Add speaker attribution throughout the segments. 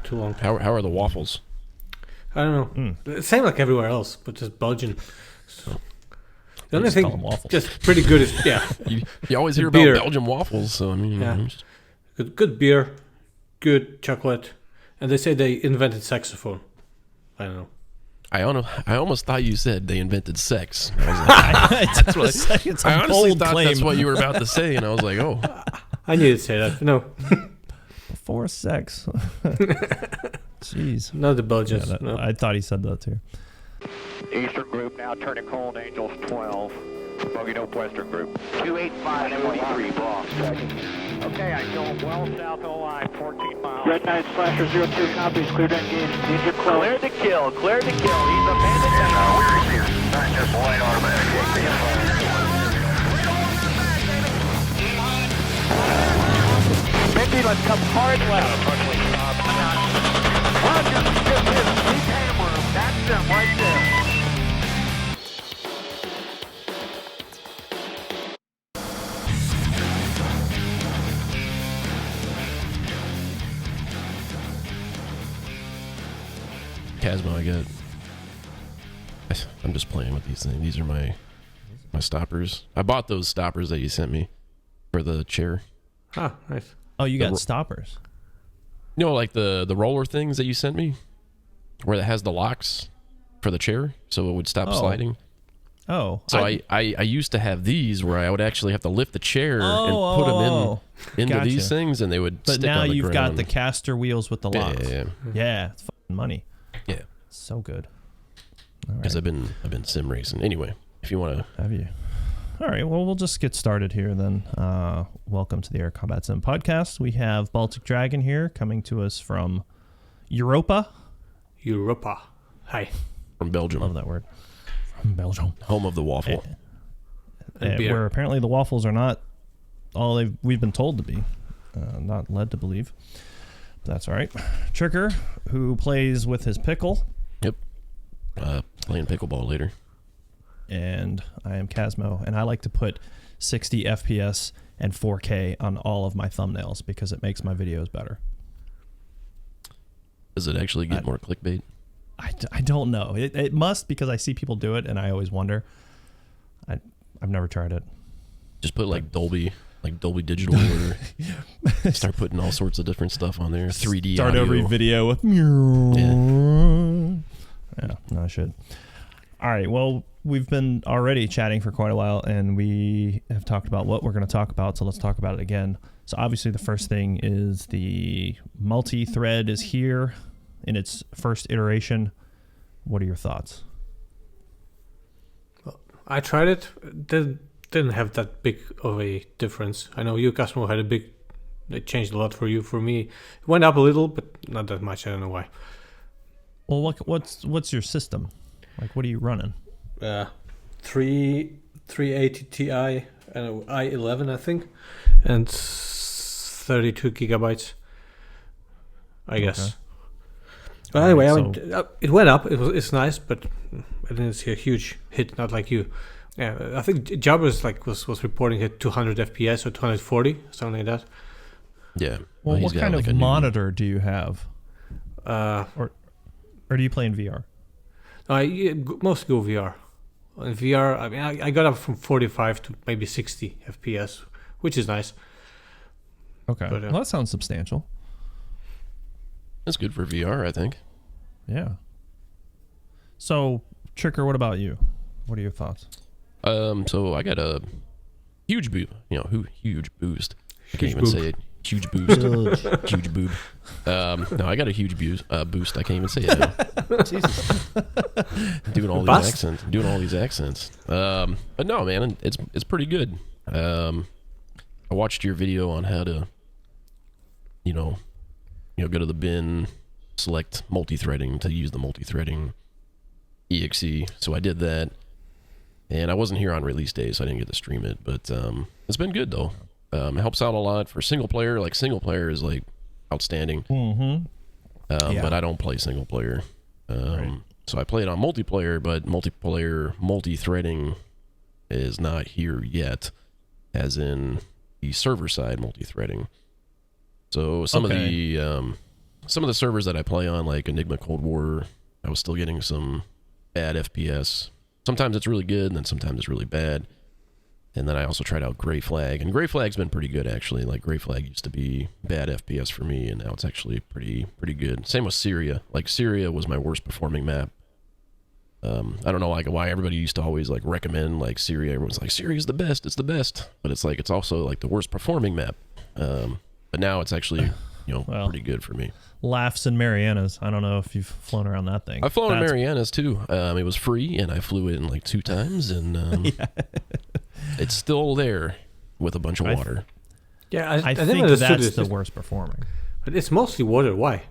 Speaker 1: too long.
Speaker 2: How are the waffles?
Speaker 1: I don't know. Same like everywhere else, but just Belgian. So, the only
Speaker 3: just call
Speaker 1: thing
Speaker 3: them waffles.
Speaker 1: just pretty good is
Speaker 2: You always hear
Speaker 1: beer.
Speaker 2: about Belgian waffles, so I mean,
Speaker 1: Yeah. Good beer, good chocolate, and they say they invented saxophone. I don't know.
Speaker 2: I almost thought you said they invented sex. I was like,
Speaker 3: That's what it's a
Speaker 2: I honestly
Speaker 3: bold
Speaker 2: thought
Speaker 3: claim.
Speaker 2: that's what you were about to say, and I was like, oh,
Speaker 1: I needed to say that. No,
Speaker 3: Before sex. Jeez.
Speaker 1: not the Belgians.
Speaker 3: Yeah,
Speaker 1: no.
Speaker 3: I thought he said that too.
Speaker 4: Eastern group now turning cold, Angels 12. Bogey Dope Western group.
Speaker 5: 285 and 43 blocks.
Speaker 4: Okay, I show them well south of the line, 14 miles.
Speaker 5: Red 9 Slasher 02 copies, clear to engage. Danger close.
Speaker 4: Clear the kill, clear the kill. He's abandoned that.
Speaker 5: We received. Not just light automatic.
Speaker 4: Mindy, let's come hard left. Roger, keep hammering them. That's them right there.
Speaker 2: Casmo, I'm just playing with these things. These are my stoppers. I bought those stoppers that you sent me for the chair.
Speaker 1: Ah, nice.
Speaker 3: Oh, you got stoppers.
Speaker 2: You know, like the roller things that you sent me, where it has the locks for the chair, so it would stop sliding.
Speaker 3: Oh.
Speaker 2: So I used to have these where I would actually have to lift the chair and put them into
Speaker 3: Gotcha.
Speaker 2: these things, and they would
Speaker 3: But
Speaker 2: stick
Speaker 3: now
Speaker 2: on the
Speaker 3: you've
Speaker 2: ground.
Speaker 3: got the caster wheels with the locks.
Speaker 2: Yeah.
Speaker 3: Yeah, it's fucking money.
Speaker 2: Yeah.
Speaker 3: So good. All right.
Speaker 2: Because I've been sim racing. Anyway, if you want to.
Speaker 3: Have you? All right. Well, we'll just get started here then. Welcome to the Air Combat Sim podcast. We have Baltic Dragon here coming to us from Europa.
Speaker 1: Europa. Hi.
Speaker 2: From Belgium.
Speaker 3: Love that word. From Belgium.
Speaker 2: Home of the waffle.
Speaker 1: beer.
Speaker 3: Where apparently the waffles are not all we've been told to be. Not led to believe. But that's all right. Tricker, who plays with his pickle.
Speaker 2: Yep. Playing pickleball later.
Speaker 3: And I am Casmo, and I like to put 60 FPS and 4K on all of my thumbnails because it makes my videos better.
Speaker 2: Does it actually get more clickbait?
Speaker 3: I don't know. It must, because I see people do it, and I always wonder. I've never tried it.
Speaker 2: Just put like Dolby Digital, or start putting all sorts of different stuff on there. 3D
Speaker 3: Start
Speaker 2: audio.
Speaker 3: every video with yeah, no, I should. All right, well, we've been already chatting for quite a while, and we have talked about what we're going to talk about, so let's talk about it again. So obviously the first thing is the multi-thread is here in its first iteration. What are your thoughts?
Speaker 1: I tried it. Didn't have that big of a difference. I know you, Casmo, had a big. It changed a lot for you. For me, it went up a little, but not that much. I don't know why.
Speaker 3: Well, what's your system? Like, what are you running?
Speaker 1: 380 Ti and i11, I think, and 32 gigabytes. I guess. But anyway, it went up. It's nice, but I didn't see a huge hit. Not like you. Yeah, I think Jabba's was reporting at 200 FPS or 240, something like that.
Speaker 2: Yeah.
Speaker 3: Well,
Speaker 2: he's
Speaker 3: what
Speaker 2: got
Speaker 3: kind
Speaker 2: like
Speaker 3: of
Speaker 2: a new-
Speaker 3: monitor do you have? Or do you play in VR?
Speaker 1: I mostly go VR. In VR, I mean, I got up from 45 to maybe 60 FPS, which is nice.
Speaker 3: Okay.
Speaker 1: But,
Speaker 3: Well, that sounds substantial.
Speaker 2: That's good for VR, I think.
Speaker 3: Yeah. So, Tricker, what about you? What are your thoughts?
Speaker 2: So I got a huge boost. Huge boost. I can't even say it. Huge boost. Huge boob. No, I got a huge boost. I can't even say it now.
Speaker 3: Jesus.
Speaker 2: Doing all these accents. But no, man, it's pretty good. I watched your video on how to, go to the bin, select multi-threading to use the multi-threading exe. So I did that, and I wasn't here on release day, so I didn't get to stream it. But it's been good though. It helps out a lot for single player. Like single player is like outstanding.
Speaker 3: Mm-hmm.
Speaker 2: But I don't play single player.
Speaker 3: Right.
Speaker 2: So I play it on multiplayer, but multi-threading is not here yet, as in the server side multi-threading. So some of some of the servers that I play on, like Enigma Cold War, I was still getting some bad FPS. Sometimes it's really good, and then sometimes it's really bad. And then I also tried out Gray Flag, and Gray Flag's been pretty good actually. Like Gray Flag used to be bad FPS for me, and now it's actually pretty good. Same with Syria. Like Syria was my worst performing map. I don't know like why everybody used to always like recommend like Syria. Everyone's like Syria's the best, it's the best, but it's like it's also like the worst performing map. But now it's actually pretty good for me.
Speaker 3: Laughs in Marianas. I don't know if you've flown around that thing.
Speaker 2: I've flown in Marianas too. It was free, and I flew it in like 2 times, and it's still there with a bunch of water.
Speaker 3: I think that's the worst performing.
Speaker 1: But it's mostly water. Why?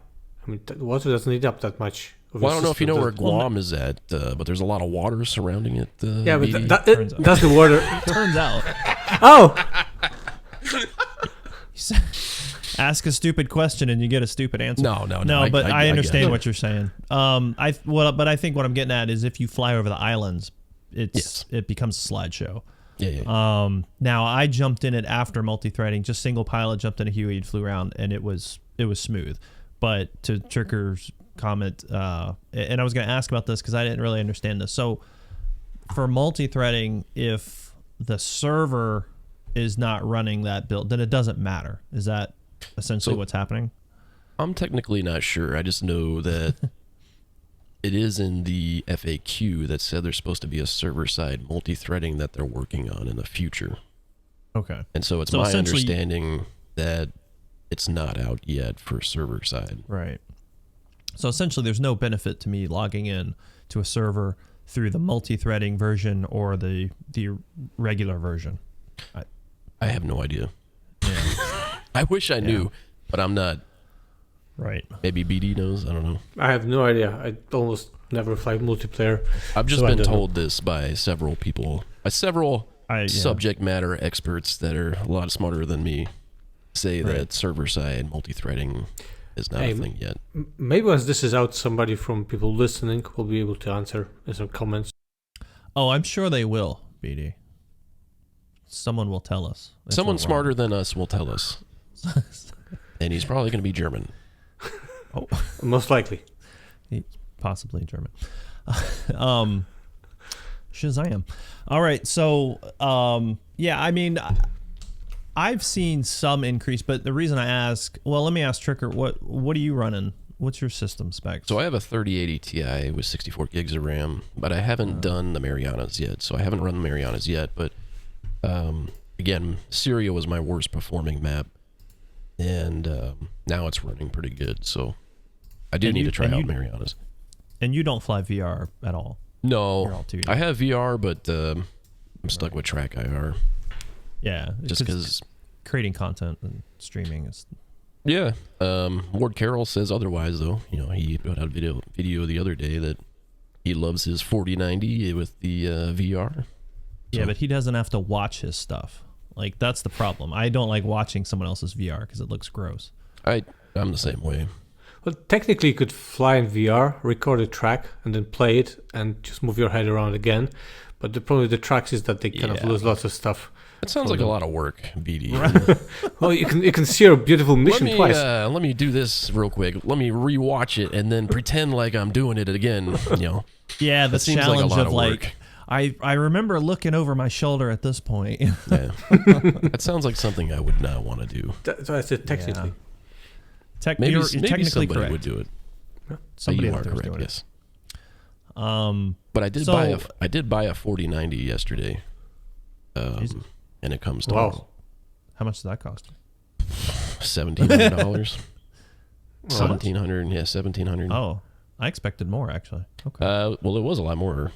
Speaker 1: I mean, the water doesn't eat up that much.
Speaker 2: Well, I don't know if you know where Guam is at, but there's a lot of water surrounding it.
Speaker 1: Yeah, but that's the water.
Speaker 3: Turns out.
Speaker 1: Oh!
Speaker 3: Ask a stupid question and you get a stupid answer.
Speaker 2: No.
Speaker 3: But I understand what you're saying. But I think what I'm getting at is if you fly over the islands, it becomes a slideshow.
Speaker 2: Yeah.
Speaker 3: Now I jumped in it after multi-threading, just single pilot, jumped in a Huey and flew around, and it was smooth. But to Tricker's comment, and I was going to ask about this because I didn't really understand this. So for multi-threading, if the server is not running that build, then it doesn't matter. Is that essentially what's happening?
Speaker 2: I'm technically not sure. I just know that it is in the FAQ that said there's supposed to be a server-side multi-threading that they're working on in the future.
Speaker 3: Okay.
Speaker 2: And so it's my understanding that it's not out yet for server-side.
Speaker 3: Right. So essentially there's no benefit to me logging in to a server through the multi-threading version or the regular version.
Speaker 2: I have no idea.
Speaker 3: Yeah.
Speaker 2: I wish I knew, but I'm not.
Speaker 3: Right.
Speaker 2: Maybe BD knows. I don't know.
Speaker 1: I have no idea. I almost never fly multiplayer.
Speaker 2: I've just been told this by several people, subject matter experts that are a lot smarter than me, say that server-side multi-threading is not a thing yet.
Speaker 1: Maybe once this is out, somebody from people listening will be able to answer in some comments.
Speaker 3: Oh, I'm sure they will, BD. Someone will tell us.
Speaker 2: Someone smarter than us will tell us. And he's probably going to be German.
Speaker 3: Oh,
Speaker 1: most likely.
Speaker 3: Possibly German. Shazam. All right. So, I mean, I've seen some increase, but the reason I ask, let me ask Tricker, what are you running? What's your system specs?
Speaker 2: So I have a 3080 Ti with 64 gigs of RAM, but I haven't done the Marianas yet. So I haven't run the Marianas yet, but again, Syria was my worst performing map, and now it's running pretty good. So I do need to try out Marianas.
Speaker 3: And you don't fly VR at all?
Speaker 2: No, I have VR, but I'm stuck with track IR.
Speaker 3: Yeah,
Speaker 2: just because
Speaker 3: creating content and streaming is.
Speaker 2: Yeah, Ward Carroll says otherwise though. He put out a video the other day that he loves his 4090 with the VR.
Speaker 3: Yeah, but he doesn't have to watch his stuff. Like, that's the problem. I don't like watching someone else's VR because it looks gross.
Speaker 2: I'm the same way.
Speaker 1: Well, technically you could fly in VR, record a track, and then play it, and just move your head around again. But the problem with the tracks is that they kind of lose lots of stuff.
Speaker 2: It sounds like a lot of work, BD.
Speaker 1: Well, you can see your beautiful mission twice.
Speaker 2: Let me do this real quick. Let me rewatch it and then pretend like I'm doing it again.
Speaker 3: Yeah, the challenge of like... I remember looking over my shoulder at this point.
Speaker 2: Yeah. That sounds like something I would not want to do.
Speaker 1: That's why I said technically.
Speaker 2: Maybe
Speaker 3: you're
Speaker 2: somebody
Speaker 3: correct. would
Speaker 2: do it.
Speaker 3: Somebody
Speaker 2: you are correct, yes. But I did buy a 4090 yesterday. And it comes to
Speaker 3: How much does that cost?
Speaker 2: $1,700. $1,700.
Speaker 3: Oh, I expected more actually. Okay.
Speaker 2: Well, it was a lot more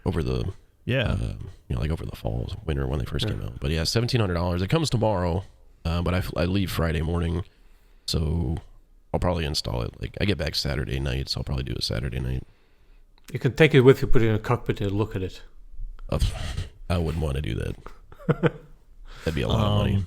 Speaker 2: over the like over the fall, winter when they first came out. But yeah, $1,700. It comes tomorrow, but I leave Friday morning, so I'll probably install it. Like I get back Saturday night, so I'll probably do it Saturday night. You
Speaker 1: can take it with you, put it in a cockpit, and look at it.
Speaker 2: I wouldn't want to do that. That'd be a lot of money.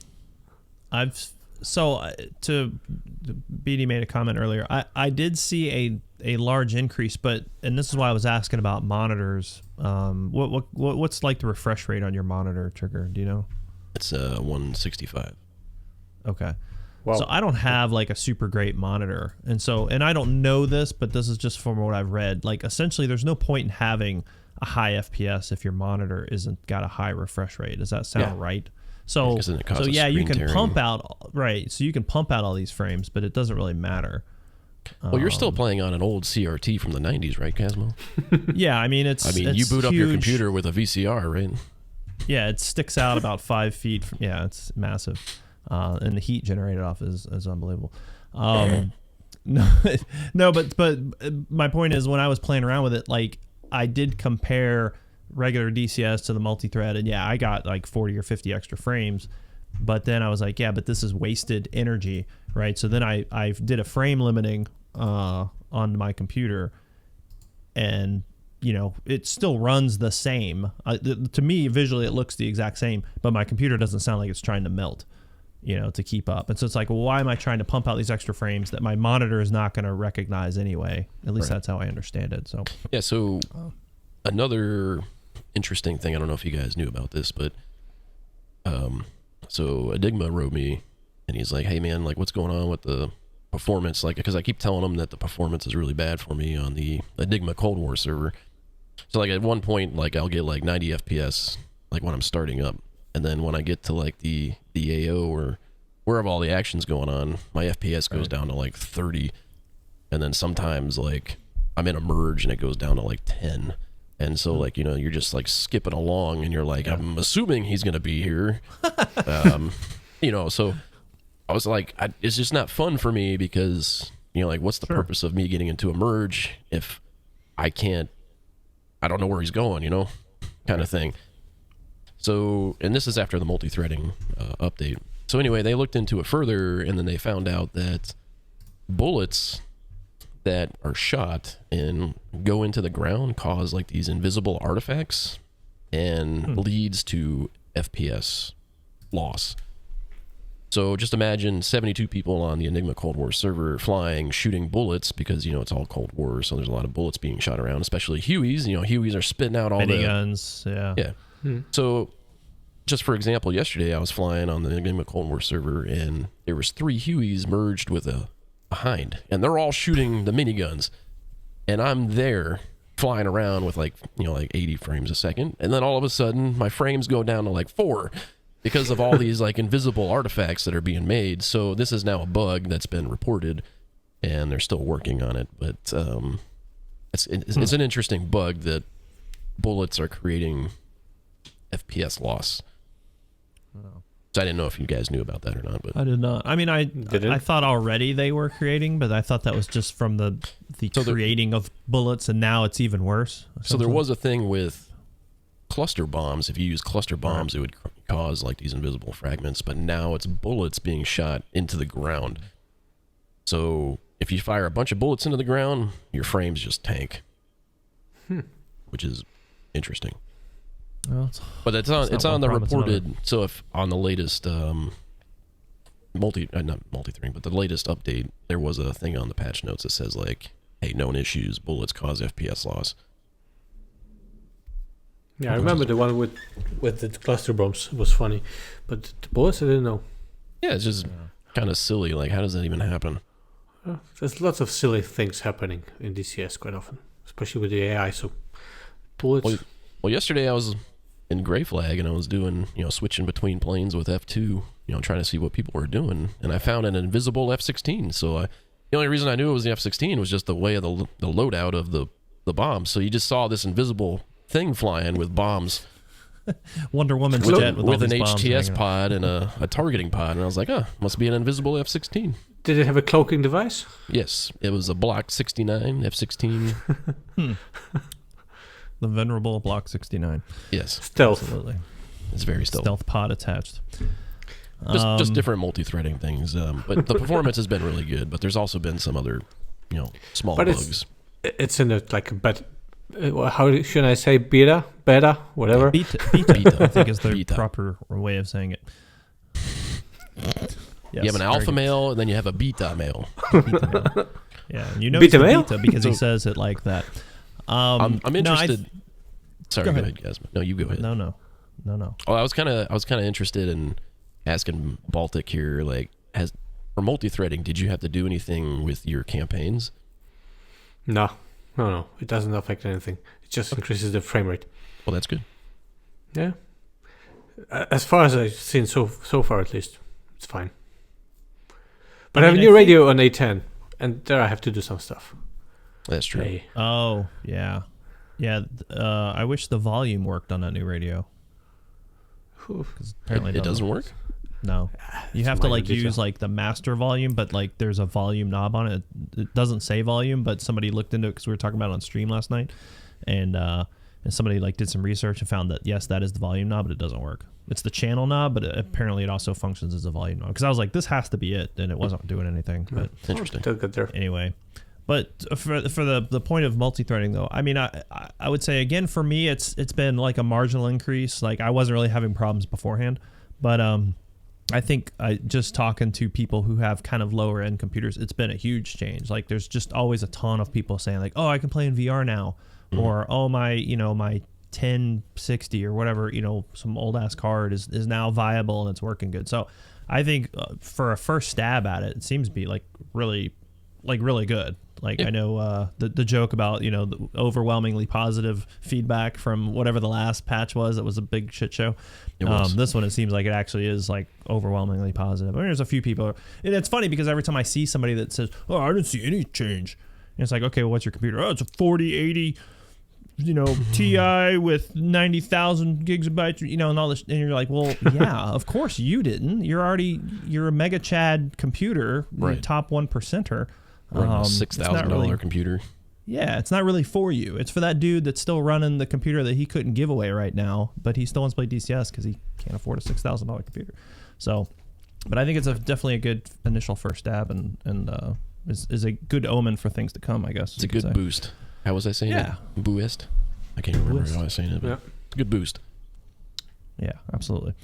Speaker 3: BD made a comment earlier. I did see a large increase, and this is why I was asking about monitors. What's like the refresh rate on your monitor, Trigger? Do you know?
Speaker 2: It's 165.
Speaker 3: Okay.
Speaker 1: Wow.
Speaker 3: So I don't have like a super great monitor. And I don't know this, but this is just from what I've read. Like essentially there's no point in having a high FPS if your monitor isn't got a high refresh rate. Does that sound right? So, you can pump out, right. So you can pump out all these frames, but it doesn't really matter.
Speaker 2: Well, you're still playing on an old CRT from the 90s, right, Casmo?
Speaker 3: Yeah, I mean, it's
Speaker 2: you boot up your computer with a VCR, right?
Speaker 3: Yeah, it sticks out about 5 feet. It's massive. And the heat generated off is unbelievable. No, but my point is when I was playing around with it, like I did compare regular DCS to the multi-thread, and yeah, I got like 40 or 50 extra frames. But then I was like, yeah, but this is wasted energy, right? So then I did a frame limiting on my computer, and it still runs the same. To me, visually, it looks the exact same, but my computer doesn't sound like it's trying to melt, to keep up. And so it's like, well, why am I trying to pump out these extra frames that my monitor is not going to recognize anyway? At least that's how I understand it. So
Speaker 2: yeah. So another interesting thing, I don't know if you guys knew about this, but so Enigma wrote me, and he's like, hey man, like what's going on with the performance? Like, because I keep telling him that the performance is really bad for me on the Enigma Cold War server. So like at one point, like I'll get like 90 FPS like when I'm starting up, and then when I get to like the AO or wherever all the action's going on, my FPS goes down to like 30, and then sometimes like I'm in a merge and it goes down to like 10. And so, like, you're just, like, skipping along, and you're like, I'm assuming he's going to be here. So I was like, it's just not fun for me because, like, what's the purpose of me getting into a merge if I don't know where he's going, kind of thing. So, and this is after the multi-threading update. So anyway, they looked into it further, and then they found out that bullets that are shot and go into the ground cause like these invisible artifacts and leads to FPS loss. So just imagine 72 people on the Enigma Cold War server flying, shooting bullets because, it's all Cold War, so there's a lot of bullets being shot around, especially Hueys. Hueys are spitting out all the
Speaker 3: guns. Yeah.
Speaker 2: So just for example, yesterday I was flying on the Enigma Cold War server, and there was 3 Hueys merged with a Hind, and they're all shooting the miniguns, and I'm there flying around with like 80 frames a second, and then all of a sudden my frames go down to like 4 because of all these like invisible artifacts that are being made. So this is now a bug that's been reported, and they're still working on it, but it's an interesting bug that bullets are creating FPS loss. So I didn't know if you guys knew about that or not, but
Speaker 3: I did not. I mean, I thought already they were creating, but I thought that was just from the creating of bullets, and now it's even worse.
Speaker 2: So there was a thing with cluster bombs. If you use cluster bombs, it would cause like these invisible fragments, but now it's bullets being shot into the ground. So if you fire a bunch of bullets into the ground, your frames just tank, which is interesting.
Speaker 3: Well,
Speaker 2: but it's on the reported. So if on the latest not multi-threading, but the latest update, there was a thing on the patch notes that says like, hey, known issues, bullets cause FPS loss.
Speaker 1: Yeah, I remember the one with the cluster bombs was funny, but the bullets I didn't know.
Speaker 2: Yeah, it's just kind of silly. Like, how does that even happen?
Speaker 1: There's lots of silly things happening in DCS quite often, especially with the AI. So bullets.
Speaker 2: Well, yesterday I was in Gray Flag, and I was doing, switching between planes with F2, trying to see what people were doing, and I found an invisible F-16. So the only reason I knew it was the F-16 was just the way of the loadout of the bombs. So you just saw this invisible thing flying with bombs.
Speaker 3: Wonder Woman's jet with
Speaker 2: an HTS pod and a targeting pod, and I was like, must be an invisible F-16.
Speaker 1: Did it have a cloaking device?
Speaker 2: Yes, it was a Block 69 F-16.
Speaker 3: The venerable Block 69.
Speaker 2: Yes.
Speaker 1: Stealth.
Speaker 3: Absolutely.
Speaker 2: It's very
Speaker 3: stealth pod attached.
Speaker 2: Just different multi-threading things. But the performance has been really good, but there's also been some other, small bugs.
Speaker 1: It's in a how should I say, beta, whatever?
Speaker 3: Beta, I think is the proper way of saying it.
Speaker 2: Yes, you have an alpha male, and then you have a beta male.
Speaker 3: Yeah, and
Speaker 1: beta male?
Speaker 3: Beta because he says it like that.
Speaker 2: I'm interested. Sorry, go ahead, Casmo. No, you go ahead.
Speaker 3: No.
Speaker 2: Oh, I was kind of interested in asking Baltic here. Like, For multi-threading, did you have to do anything with your campaigns?
Speaker 1: No. It doesn't affect anything. It just increases the frame rate.
Speaker 2: Well, that's good.
Speaker 1: Yeah. As far as I've seen so far, at least, it's fine. But I have a new radio on A10, and there I have to do some stuff.
Speaker 2: That's true.
Speaker 1: Hey.
Speaker 3: Oh, yeah. Yeah, I wish the volume worked on that new radio. 'Cause apparently
Speaker 2: It doesn't work?
Speaker 3: No. You have to like
Speaker 1: detail.
Speaker 3: use like the master volume, but like there's a volume knob on it. It doesn't say volume, but somebody looked into it because we were talking about it on stream last night, and somebody like did some research and found that yes, that is the volume knob, but it doesn't work. It's the channel knob, but apparently it also functions as a volume knob. Because I was like, this has to be it, and it wasn't doing anything. But
Speaker 2: Interesting.
Speaker 1: Still good there.
Speaker 3: anyway, but for the point of multi-threading though, I mean, I would say again for me it's been like a marginal increase. Like I wasn't really having problems beforehand, but I think just talking to people who have kind of lower end computers, it's been a huge change. Like there's just always a ton of people saying like, oh, I can play in VR now, or oh my 1060 or whatever, some old ass card is now viable and it's working good. So I think for a first stab at it, it seems to be like really good. Like I know the joke about the overwhelmingly positive feedback from whatever the last patch was. It was a big shit show. This one, it seems like it actually is like overwhelmingly positive. I mean, there's a few people, and it's funny because every time I see somebody that says, "Oh, I didn't see any change," and it's like, okay, well, what's your computer? Oh, it's a 4080. TI with 90,000 gigabytes, and all this, and you're like, well, yeah, of course you didn't. You're a mega Chad computer,
Speaker 2: right?
Speaker 3: Top 1%er.
Speaker 2: Running a $6,000 computer.
Speaker 3: Yeah, it's not really for you. It's for that dude that's still running the computer that he couldn't give away right now, but he still wants to play DCS because he can't afford a $6,000 computer. So, but I think it's definitely a good initial first stab, and is a good omen for things to come, I guess.
Speaker 2: It's a good boost. How was I saying it? Boost? I can't remember how I was saying it, but it's a good boost.
Speaker 3: Yeah, absolutely.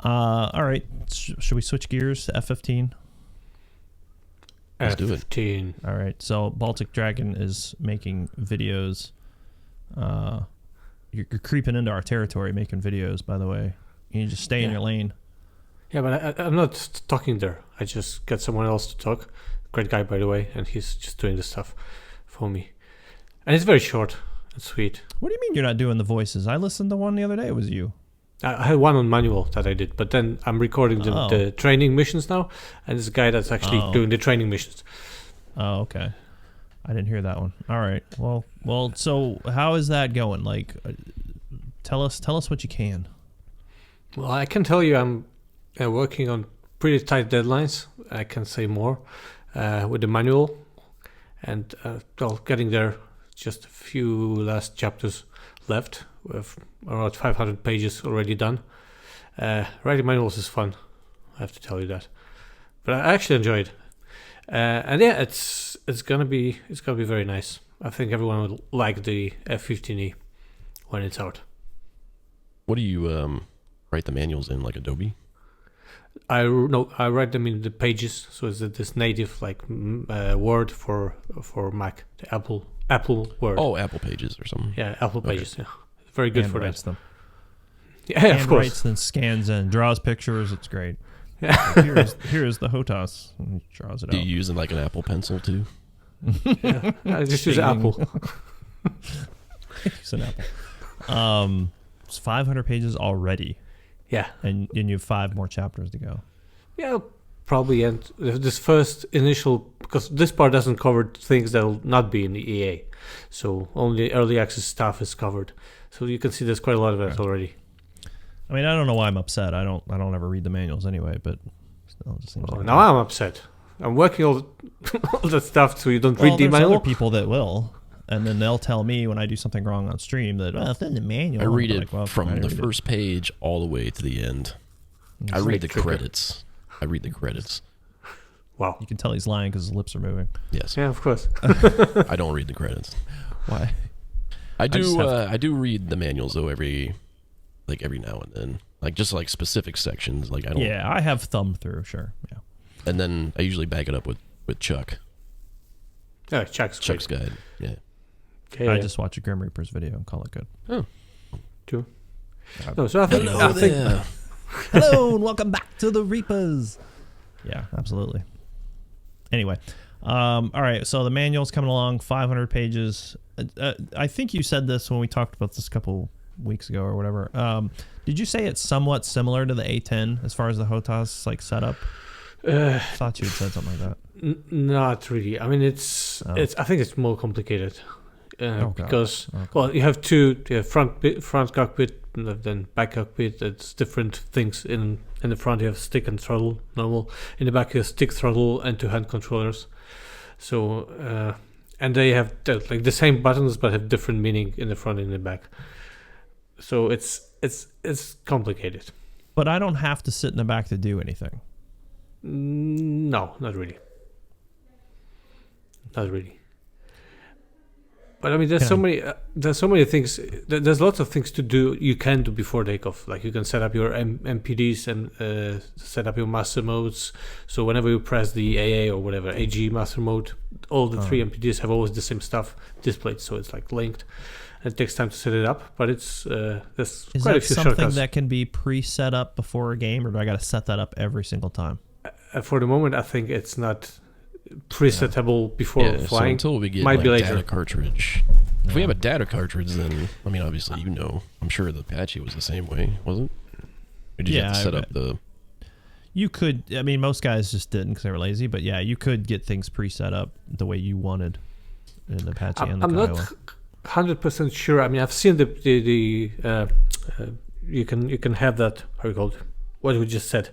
Speaker 3: All right, should we switch gears to F-15?
Speaker 2: Let's do it.
Speaker 1: F15.
Speaker 3: All right, so Baltic Dragon is making videos. You're creeping into our territory making videos, by the way. You just stay in your lane.
Speaker 1: Yeah, but I'm not talking there. I just got someone else to talk. Great guy, by the way, and he's just doing the stuff for me. And it's very short and sweet.
Speaker 3: What do you mean you're not doing the voices? I listened to one the other day. It was you.
Speaker 1: I had one on manual that I did, but then I'm recording the training missions now, and this guy that's actually doing the training missions.
Speaker 3: Oh, okay. I didn't hear that one. All right. Well. So how is that going? Like, tell us what you can.
Speaker 1: Well, I can tell you I'm working on pretty tight deadlines. I can say more with the manual, and getting there. Just a few last chapters left, with around 500 pages already done. Writing manuals is fun, I have to tell you that. But I actually enjoy it, and yeah, it's gonna be very nice. I think everyone will like the F-15E when it's out.
Speaker 2: What do you write the manuals in, like Adobe?
Speaker 1: I write them in the Pages, so it's this native like Word for Mac, the Apple Word.
Speaker 2: Oh, Apple Pages or something.
Speaker 1: Yeah, Apple Pages. Yeah, very good for that.
Speaker 3: Them.
Speaker 1: Yeah, of course.
Speaker 3: Writes, then scans in, draws pictures. It's great.
Speaker 1: Yeah.
Speaker 3: Here's the HOTAS. And he draws it
Speaker 2: Do
Speaker 3: out.
Speaker 2: you use like an Apple Pencil too?
Speaker 1: Yeah, I just use Apple.
Speaker 3: Use an Apple. It's 500 pages already.
Speaker 1: Yeah.
Speaker 3: And you have 5 more chapters to go.
Speaker 1: Yeah, I'll probably end this first initial, because this part doesn't cover things that will not be in the EA. So only early access stuff is covered. So you can see there's quite a lot of that already.
Speaker 3: I mean, I don't know why I'm upset. I don't ever read the manuals anyway, but still, it just seems like
Speaker 1: Now I'm upset. I'm working all the stuff so you don't read the
Speaker 3: there's
Speaker 1: manual.
Speaker 3: other people that will, and then they'll tell me when I do something wrong on stream that it's in the manual.
Speaker 2: I read
Speaker 3: I'm
Speaker 2: it
Speaker 3: like, well,
Speaker 2: from
Speaker 3: I
Speaker 2: the
Speaker 3: read it.
Speaker 2: first page all the way to the end. I read the credits.
Speaker 1: Wow.
Speaker 3: You can tell he's lying because his lips are moving.
Speaker 2: Yes.
Speaker 1: Yeah, of course.
Speaker 2: I don't read the credits.
Speaker 3: Why?
Speaker 2: I do read the manuals though every now and then. Like just like specific sections. Like I don't.
Speaker 3: Yeah, I have thumbed through. Sure. Yeah.
Speaker 2: And then I usually back it up with Chuck.
Speaker 1: Yeah, Chuck's
Speaker 2: guide. Yeah.
Speaker 1: Okay,
Speaker 3: I just watch a Grim Reaper's video and call it good.
Speaker 2: Oh.
Speaker 1: True. No, so I think
Speaker 2: Hello there.
Speaker 3: Hello and welcome back to the Reapers. Yeah, absolutely. Anyway, all right. So the manual's coming along, 500 pages. I think you said this when we talked about this a couple weeks ago or whatever. Did you say it's somewhat similar to the A10 as far as the HOTAS like setup? I thought you had said something like that.
Speaker 1: Not really. I mean, it's. I think it's more complicated because you have front cockpit, and then back cockpit. It's different things. In the front you have stick and throttle normal. In the back you have stick, throttle, and 2 hand controllers. So and they have like the same buttons but have different meaning in the front and in the back. So it's complicated.
Speaker 3: But I don't have to sit in the back to do anything.
Speaker 1: No, not really. Not really. But I mean, there's so many things. There's lots of things to do. You can do before takeoff. Like you can set up your MPDs and set up your master modes. So whenever you press the AA or whatever AG master mode, all the 3 MPDs have always the same stuff displayed. So it's like linked. It takes time to set it up, but it's there's
Speaker 3: Is
Speaker 1: quite a
Speaker 3: that
Speaker 1: few
Speaker 3: something
Speaker 1: shortcuts.
Speaker 3: that can be pre-set up before a game, or do I got to set that up every single time?
Speaker 1: For the moment, I think it's not presetable before
Speaker 2: So
Speaker 1: flying.
Speaker 2: until we get
Speaker 1: Might
Speaker 2: like
Speaker 1: be later.
Speaker 2: data cartridge. If we have a data cartridge, then I mean, obviously, I'm sure the Apache was the same way, wasn't it? Or did you have to set up the?
Speaker 3: You could. I mean, most guys just didn't because they were lazy. But yeah, you could get things pre-set up the way you wanted in the Apache and the
Speaker 1: I'm
Speaker 3: Kiowa.
Speaker 1: not 100% sure. I mean, I've seen the you can have that. How you called? What we just said.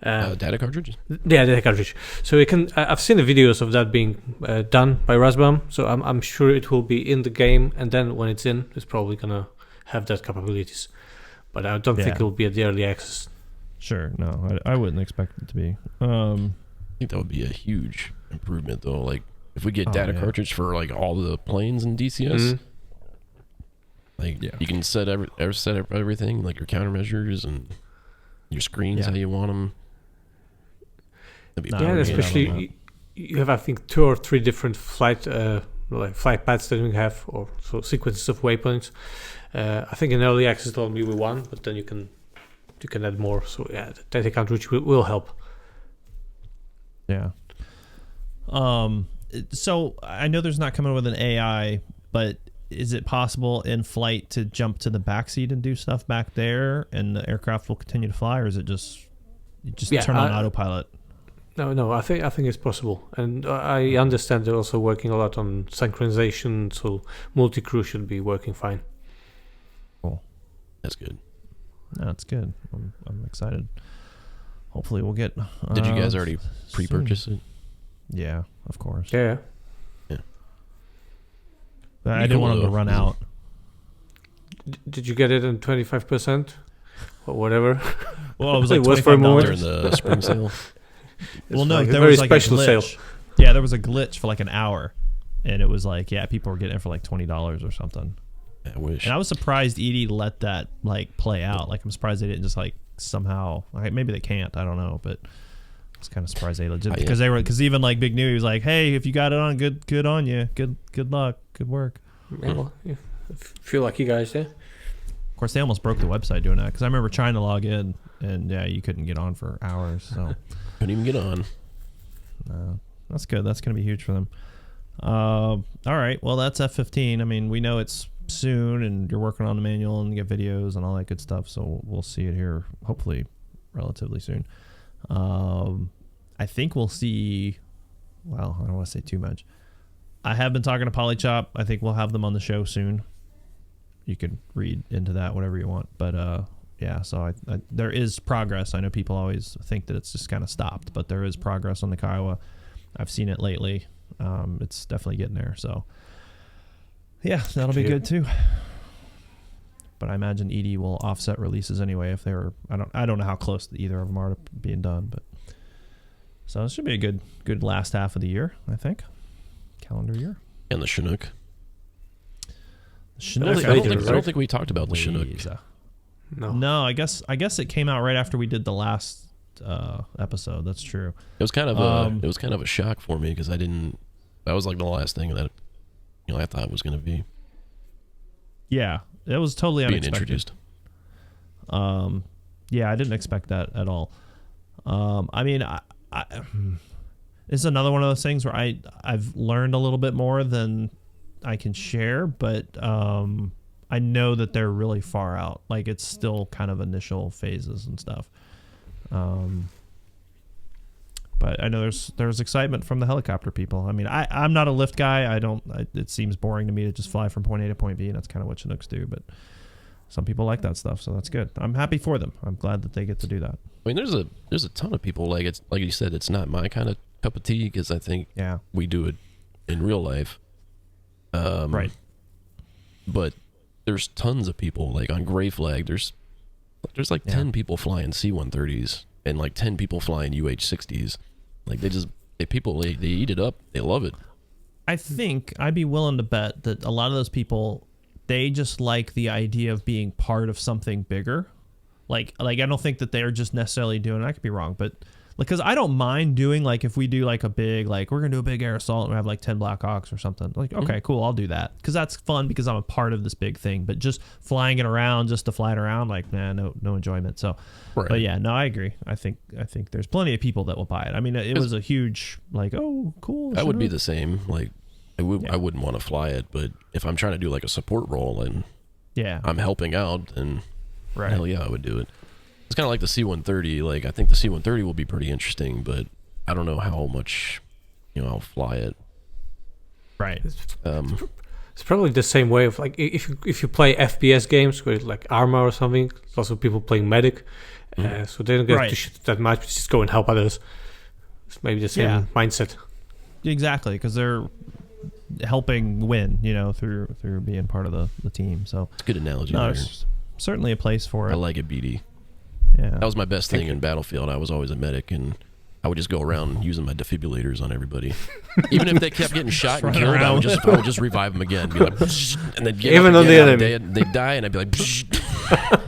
Speaker 2: Data cartridge?
Speaker 1: Yeah, data cartridge. So you can. I've seen the videos of that being done by Rasbam. So I'm sure it will be in the game, and then when it's in, it's probably gonna have that capabilities. But I don't think it will be at the early access.
Speaker 3: Sure, no, I wouldn't expect it to be.
Speaker 2: I think that would be a huge improvement, though. Like if we get data cartridge for like all the planes in DCS, like you can set everything, like your countermeasures and your screens how you want them.
Speaker 1: Yeah, and especially you have, I think, 2 or 3 different flight paths that you have, or so sequences of waypoints. I think in early access it'll only be 1, but then you can add more. So yeah, the data cartridge will help.
Speaker 3: Yeah. So I know there's not coming with an AI, but is it possible in flight to jump to the backseat and do stuff back there, and the aircraft will continue to fly, or is it just turn on autopilot?
Speaker 1: No, I think it's possible, and I understand they're also working a lot on synchronization, so multi-crew should be working fine.
Speaker 3: Cool.
Speaker 2: That's good.
Speaker 3: That's good. I'm excited. Hopefully we'll get.
Speaker 2: Did you guys already pre-purchase it?
Speaker 3: Yeah, of course.
Speaker 1: Yeah.
Speaker 3: But I didn't want them to run out.
Speaker 1: Did you get it in 25% or whatever?
Speaker 3: Well, it was like
Speaker 1: was for a moment
Speaker 2: during the spring sale.
Speaker 3: Well, no,
Speaker 1: like
Speaker 3: there
Speaker 1: very
Speaker 3: was like a
Speaker 1: special
Speaker 3: glitch.
Speaker 1: sale.
Speaker 3: Yeah, there was a glitch for like an hour, and it was like, people were getting it for like $20 or something.
Speaker 2: I wish.
Speaker 3: And I was surprised Edie let that like play out. Like, I'm surprised they didn't just like somehow. Maybe they can't. I don't know, but I was kind of surprised they legit because even like Big New, he was like, "Hey, if you got it on, good on you. Good luck. Good work."
Speaker 1: Yeah, well, feel like you guys, yeah.
Speaker 3: Of course, they almost broke the website doing that because I remember trying to log in, and you couldn't get on for hours. So
Speaker 2: couldn't even get on.
Speaker 3: That's good. That's going to be huge for them. All right. Well, that's F-15. I mean, we know it's soon, and you're working on the manual and get videos and all that good stuff. So we'll see it here, hopefully, relatively soon. I think we'll see. Well, I don't want to say too much. I have been talking to Polychop. I think we'll have them on the show soon. You could read into that whatever you want, but yeah. So there is progress. I know people always think that it's just kind of stopped, but there is progress on the Kiowa. I've seen it lately. It's definitely getting there. So yeah, that'll be good too. But I imagine Edie will offset releases anyway if they're. I don't know how close either of them are to being done, but so it should be a good last half of the year, I think. Calendar year.
Speaker 2: And the Chinook.
Speaker 3: Chinook.
Speaker 2: I don't think we talked about the Chinook.
Speaker 3: No, I guess it came out right after we did the last episode. That's true.
Speaker 2: It was kind of a shock for me because that was like the last thing that I thought it was going to be.
Speaker 3: Yeah, it was totally
Speaker 2: being
Speaker 3: unexpected.
Speaker 2: Introduced.
Speaker 3: Yeah, I didn't expect that at all. I mean, This is another one of those things where I've learned a little bit more than I can share, but I know that they're really far out. Like, it's still kind of initial phases and stuff. But I know there's excitement from the helicopter people. I mean, I'm not a lift guy. It seems boring to me to just fly from point A to point B, and that's kind of what Chinooks do. But some people like that stuff, so that's good. I'm happy for them. I'm glad that they get to do that.
Speaker 2: I mean, there's a ton of people, like, it's like you said, it's not my kind of cup of tea, because I think we do it in real life.
Speaker 3: Right.
Speaker 2: But there's tons of people, like on Gray Flag, there's like 10 people flying C-130s and like 10 people flying UH-60s. Like, they eat it up. They love it.
Speaker 3: I think I'd be willing to bet that a lot of those people, they just like the idea of being part of something bigger. Like I don't think that they're just necessarily doing, I could be wrong, but because I don't mind doing, like, if we do like a big, like, we're going to do a big air assault and we have like 10 Black Hawks or something, like, okay, cool, I'll do that. Because that's fun, because I'm a part of this big thing. But just flying it around just to fly it around, like, no enjoyment. So,
Speaker 2: right.
Speaker 3: But yeah, no, I agree. I think there's plenty of people that will buy it. I mean, it was a huge, like, oh, cool.
Speaker 2: I would be the same. Like, I wouldn't want to fly it, but if I'm trying to do like a support role and I'm helping out, then hell yeah, I would do it. It's kind of like the C-130. Like, I think the C-130 will be pretty interesting, but I don't know how much, I'll fly it.
Speaker 3: Right.
Speaker 1: It's probably the same way of, like, if you play FPS games with like Arma or something. Lots of people playing medic, so they don't get to shoot that much. Just go and help others. It's maybe the same mindset.
Speaker 3: Exactly, because they're helping win, through being part of the team. So
Speaker 2: it's a good analogy.
Speaker 3: There's certainly a place for it.
Speaker 2: I like it, BD.
Speaker 3: Yeah.
Speaker 2: That was my best thing in Battlefield. I was always a medic, and I would just go around using my defibrillators on everybody. Even if they kept getting shot and killed, I would just revive them again. Be like, and then
Speaker 1: even on the enemy,
Speaker 2: they'd die, and I'd be like,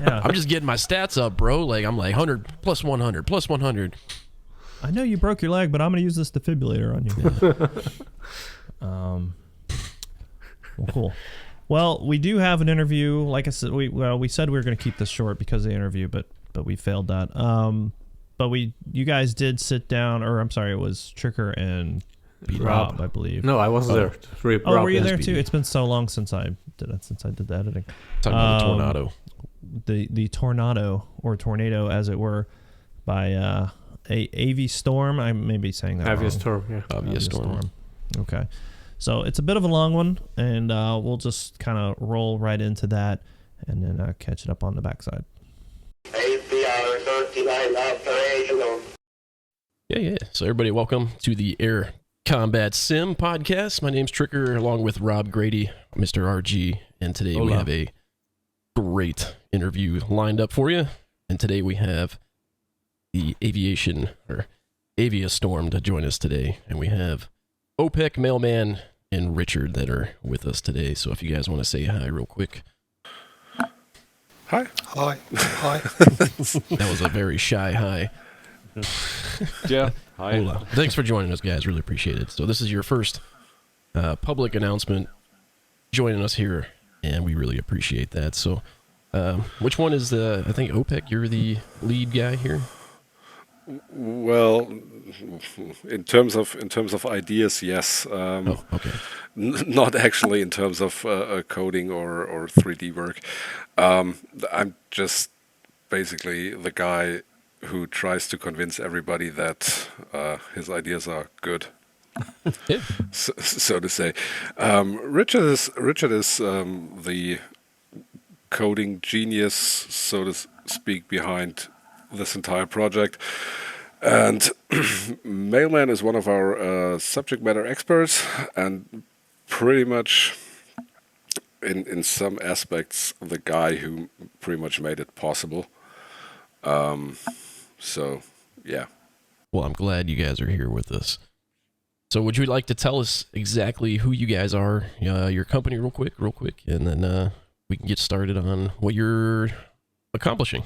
Speaker 2: I'm just getting my stats up, bro. Like, I'm like 100 plus 100 plus 100.
Speaker 3: I know you broke your leg, but I'm going to use this defibrillator on you. Well, cool. Well, we do have an interview. Like I said, we said we were going to keep this short because of the interview, but we failed that. But you guys did sit down, or I'm sorry, it was Tricker and Rob, I believe.
Speaker 1: No, I wasn't there.
Speaker 3: Were you there too? It's been so long since I did the editing.
Speaker 2: Talking about the tornado.
Speaker 3: The tornado, or tornado as it were, by AV Storm. I may be saying that wrong.
Speaker 1: Storm, yeah.
Speaker 2: Obvious Storm.
Speaker 3: Okay. So it's a bit of a long one, and we'll just kind of roll right into that and then catch it up on the backside.
Speaker 5: APR 39 operational.
Speaker 2: Yeah. So everybody, welcome to the Air Combat Sim podcast. My name's Tricker, along with Rob Grady, Mr. RG, and today we have a great interview lined up for you. And today we have the Avia Storm to join us today, and we have OPEC Mailman and Richard that are with us today. So if you guys want to say hi real quick.
Speaker 6: Hi.
Speaker 2: That was a very shy hi.
Speaker 6: Yeah. Hi.
Speaker 2: Hola. Thanks for joining us, guys. Really appreciate it. So this is your first public announcement joining us here, and we really appreciate that. So which one is I think OPEC, you're the lead guy here?
Speaker 6: Well, in terms of ideas, yes.
Speaker 2: Okay.
Speaker 6: Not actually in terms of coding or 3D work. I'm just basically the guy who tries to convince everybody that his ideas are good.
Speaker 2: Yeah.
Speaker 6: So to say. Richard is the coding genius, so to speak, behind this entire project. And Mailman is one of our subject matter experts, and pretty much in some aspects the guy who pretty much made it possible. So, yeah.
Speaker 2: Well, I'm glad you guys are here with us. So would you like to tell us exactly who you guys are, your company real quick, and then we can get started on what you're accomplishing?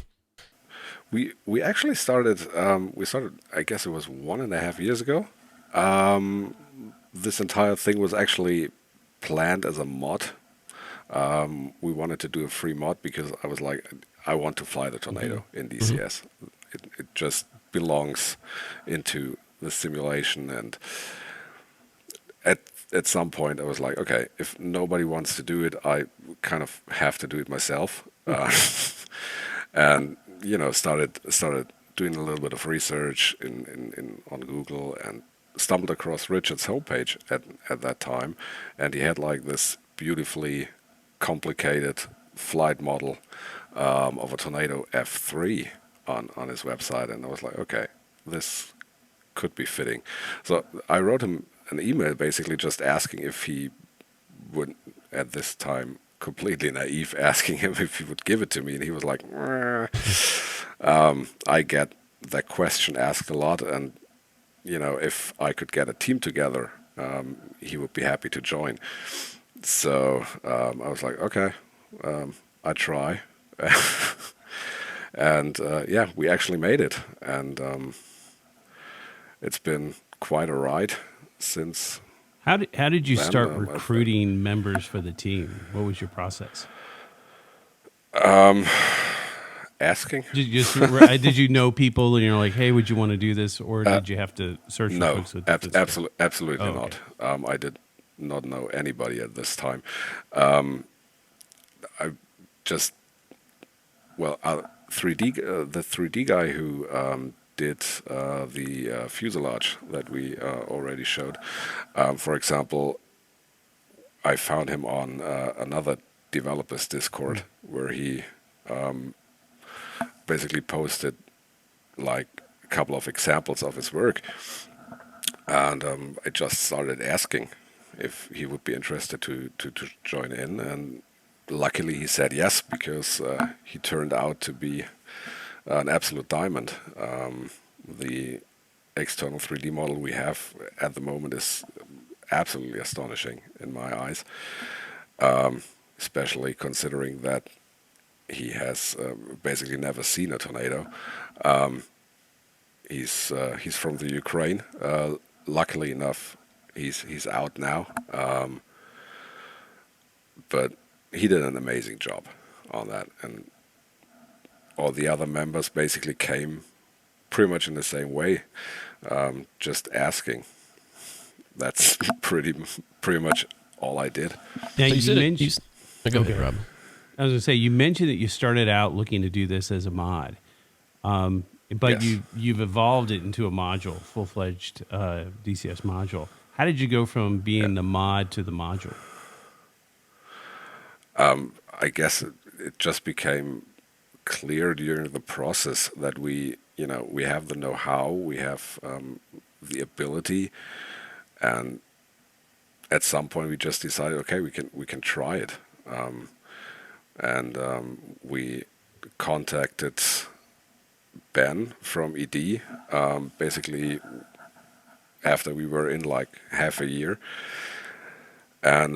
Speaker 6: We actually started, I guess it was 1.5 years ago. This entire thing was actually planned as a mod. We wanted to do a free mod because I was like, I want to fly the Tornado in DCS. It just belongs into simulation. And at some point, I was like, okay, if nobody wants to do it, I kind of have to do it myself. And started doing a little bit of research in on Google, and stumbled across Richard's homepage at that time, and he had like this beautifully complicated flight model of a Tornado F3 on his website, and I was like, okay, this could be fitting. So I wrote him an email basically just asking if he would, at this time completely naive, asking him if he would give it to me, and he was like, I get that question asked a lot, and if I could get a team together, he would be happy to join. So I was like, okay, I try. And yeah, we actually made it, and it's been quite a ride since.
Speaker 1: How did you
Speaker 6: then,
Speaker 1: start recruiting members for the team? What was your process?
Speaker 6: Asking.
Speaker 1: Did you know people and you're like, hey, would you want to do this, or did you have to search for
Speaker 6: No,
Speaker 1: folks with
Speaker 6: absolutely
Speaker 1: Oh,
Speaker 6: not.
Speaker 1: okay.
Speaker 6: I did not know anybody at this time. I just, well, 3D the 3D guy who did the fuselage that we already showed. For example, I found him on another developers Discord where he basically posted like a couple of examples of his work, and I just started asking if he would be interested to join in, and luckily he said yes, because he turned out to be an absolute diamond. The external 3D model we have at the moment is absolutely astonishing in my eyes, especially considering that he has basically never seen a tornado. He's from the Ukraine. Luckily enough, he's out now, but he did an amazing job on that, and all the other members basically came pretty much in the same way, just asking. That's pretty much all I did.
Speaker 1: Now,
Speaker 2: So
Speaker 1: you
Speaker 2: said
Speaker 1: mentioned.
Speaker 2: go ahead, Rob.
Speaker 1: I was going to say, you mentioned that you started out looking to do this as a mod, but
Speaker 6: Yes.
Speaker 1: you've evolved it into a module, full-fledged DCS module. How did you go from being the mod to the module?
Speaker 6: I guess it just became clear during the process that we have the know-how, we have the ability, and at some point we just decided, okay, we can try it, and we contacted Ben from ED, basically after we were in like half a year, and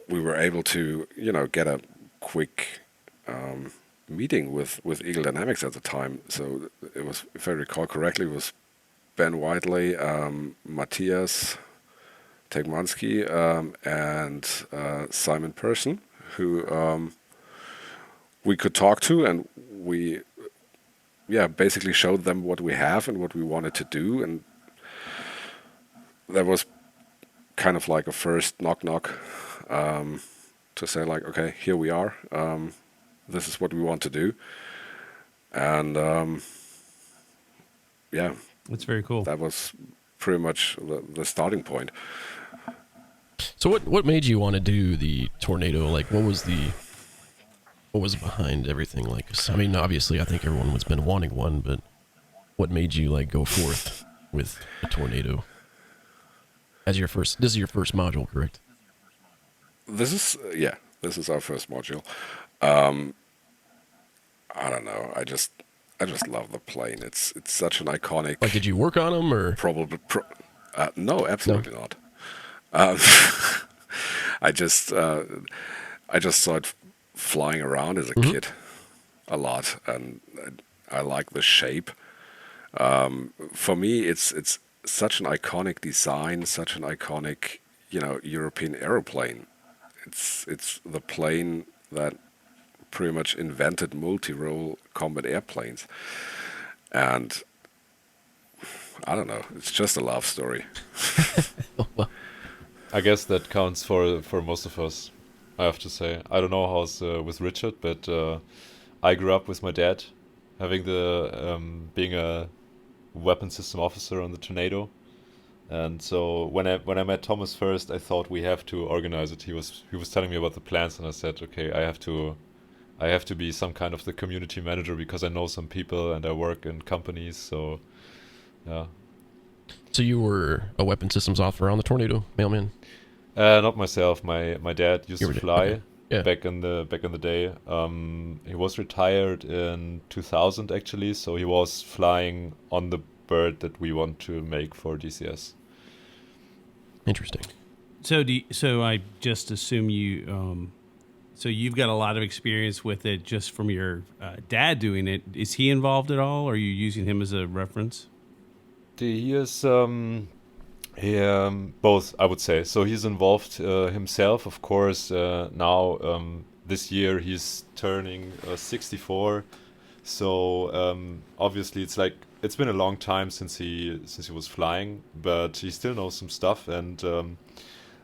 Speaker 6: we were able to get a quick meeting with Eagle Dynamics at the time. So it was, if I recall correctly, it was Ben Whiteley, Matthias Tegmansky, and Simon Person, who we could talk to, and we basically showed them what we have and what we wanted to do, and that was kind of like a first knock to say like, okay, here we are, this is what we want to do, and
Speaker 1: That's very cool.
Speaker 6: that was pretty much the starting point.
Speaker 2: So what made you want to do the tornado? Like, what was behind everything? Like, I mean, obviously, I think everyone has been wanting one, but what made you like go forth with a tornado as your first? This is your first module, correct?
Speaker 6: This is our first module. I don't know. I just love the plane. It's such an iconic.
Speaker 2: Like, did you work on them or?
Speaker 6: No, absolutely not. I just saw it flying around as a kid a lot, and I like the shape. For me, it's such an iconic design, such an iconic European aeroplane. It's the plane that pretty much invented multi-role combat airplanes, and I don't know. It's just a love story.
Speaker 7: I guess that counts for most of us. I have to say. I don't know how's with Richard, but I grew up with my dad having the being a weapon system officer on the Tornado, and so when I met Thomas first, I thought we have to organize it. He was telling me about the plans, and I said, okay, I have to be some kind of the community manager because I know some people and I work in companies. So yeah.
Speaker 2: So you were a weapon systems officer on the Tornado, mailman?
Speaker 7: Not myself. My dad used to fly.
Speaker 2: Okay. Yeah.
Speaker 7: Back in the day. He was retired in 2000 actually, so he was flying on the bird that we want to make for DCS.
Speaker 2: Interesting.
Speaker 1: So I just assume you. So you've got a lot of experience with it just from your dad doing it. Is he involved at all? Or are you using him as a reference?
Speaker 7: He is both, I would say. So he's involved himself, of course. Now this year he's turning 64. So obviously it's been a long time since he was flying, but he still knows some stuff. And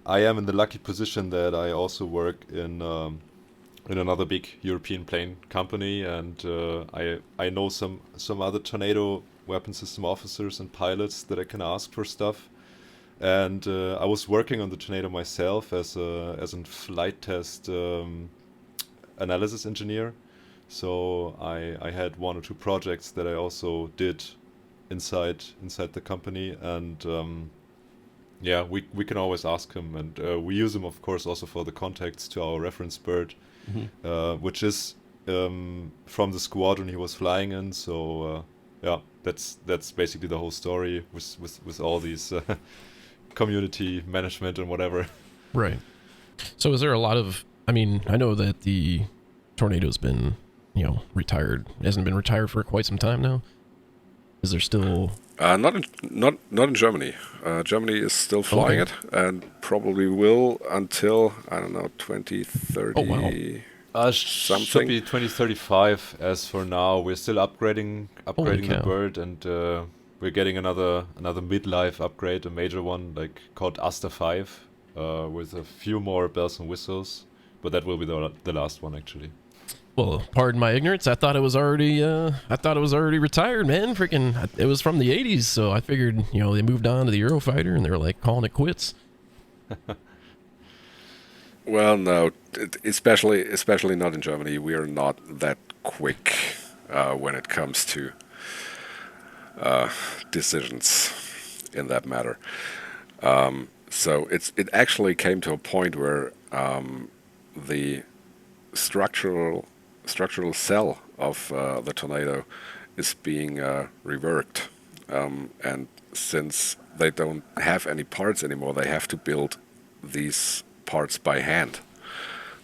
Speaker 7: I am in the lucky position that I also work in another big European plane company, and I know some other Tornado weapon system officers and pilots that I can ask for stuff. And I was working on the Tornado myself as a flight test analysis engineer. So I had 1 or 2 projects that I also did inside the company, and yeah, we can always ask him, and we use him, of course, also for the contacts to our reference bird, which is from the squadron he was flying in. So yeah, that's basically the whole story with all these community management and whatever.
Speaker 2: Right. So is there a lot of? I mean, I know that the Tornado's been, retired. It hasn't been retired for quite some time now. Is there still?
Speaker 6: Not in Germany. Germany is still flying it, and probably will until, I don't know, 2030.
Speaker 2: Oh, wow.
Speaker 7: Should be 2035. As for now, we're still upgrading the bird, and we're getting another midlife upgrade, a major one, like called Asta 5, with a few more bells and whistles. But that will be the last one, actually.
Speaker 2: Well, pardon my ignorance. I thought it was already retired, man. Freaking, it was from the '80s, so I figured, they moved on to the Eurofighter and they were like calling it quits.
Speaker 6: Well, no, especially not in Germany. We are not that quick when it comes to decisions in that matter. So it actually came to a point where the structural cell of the Tornado is being reworked, and since they don't have any parts anymore, they have to build these parts by hand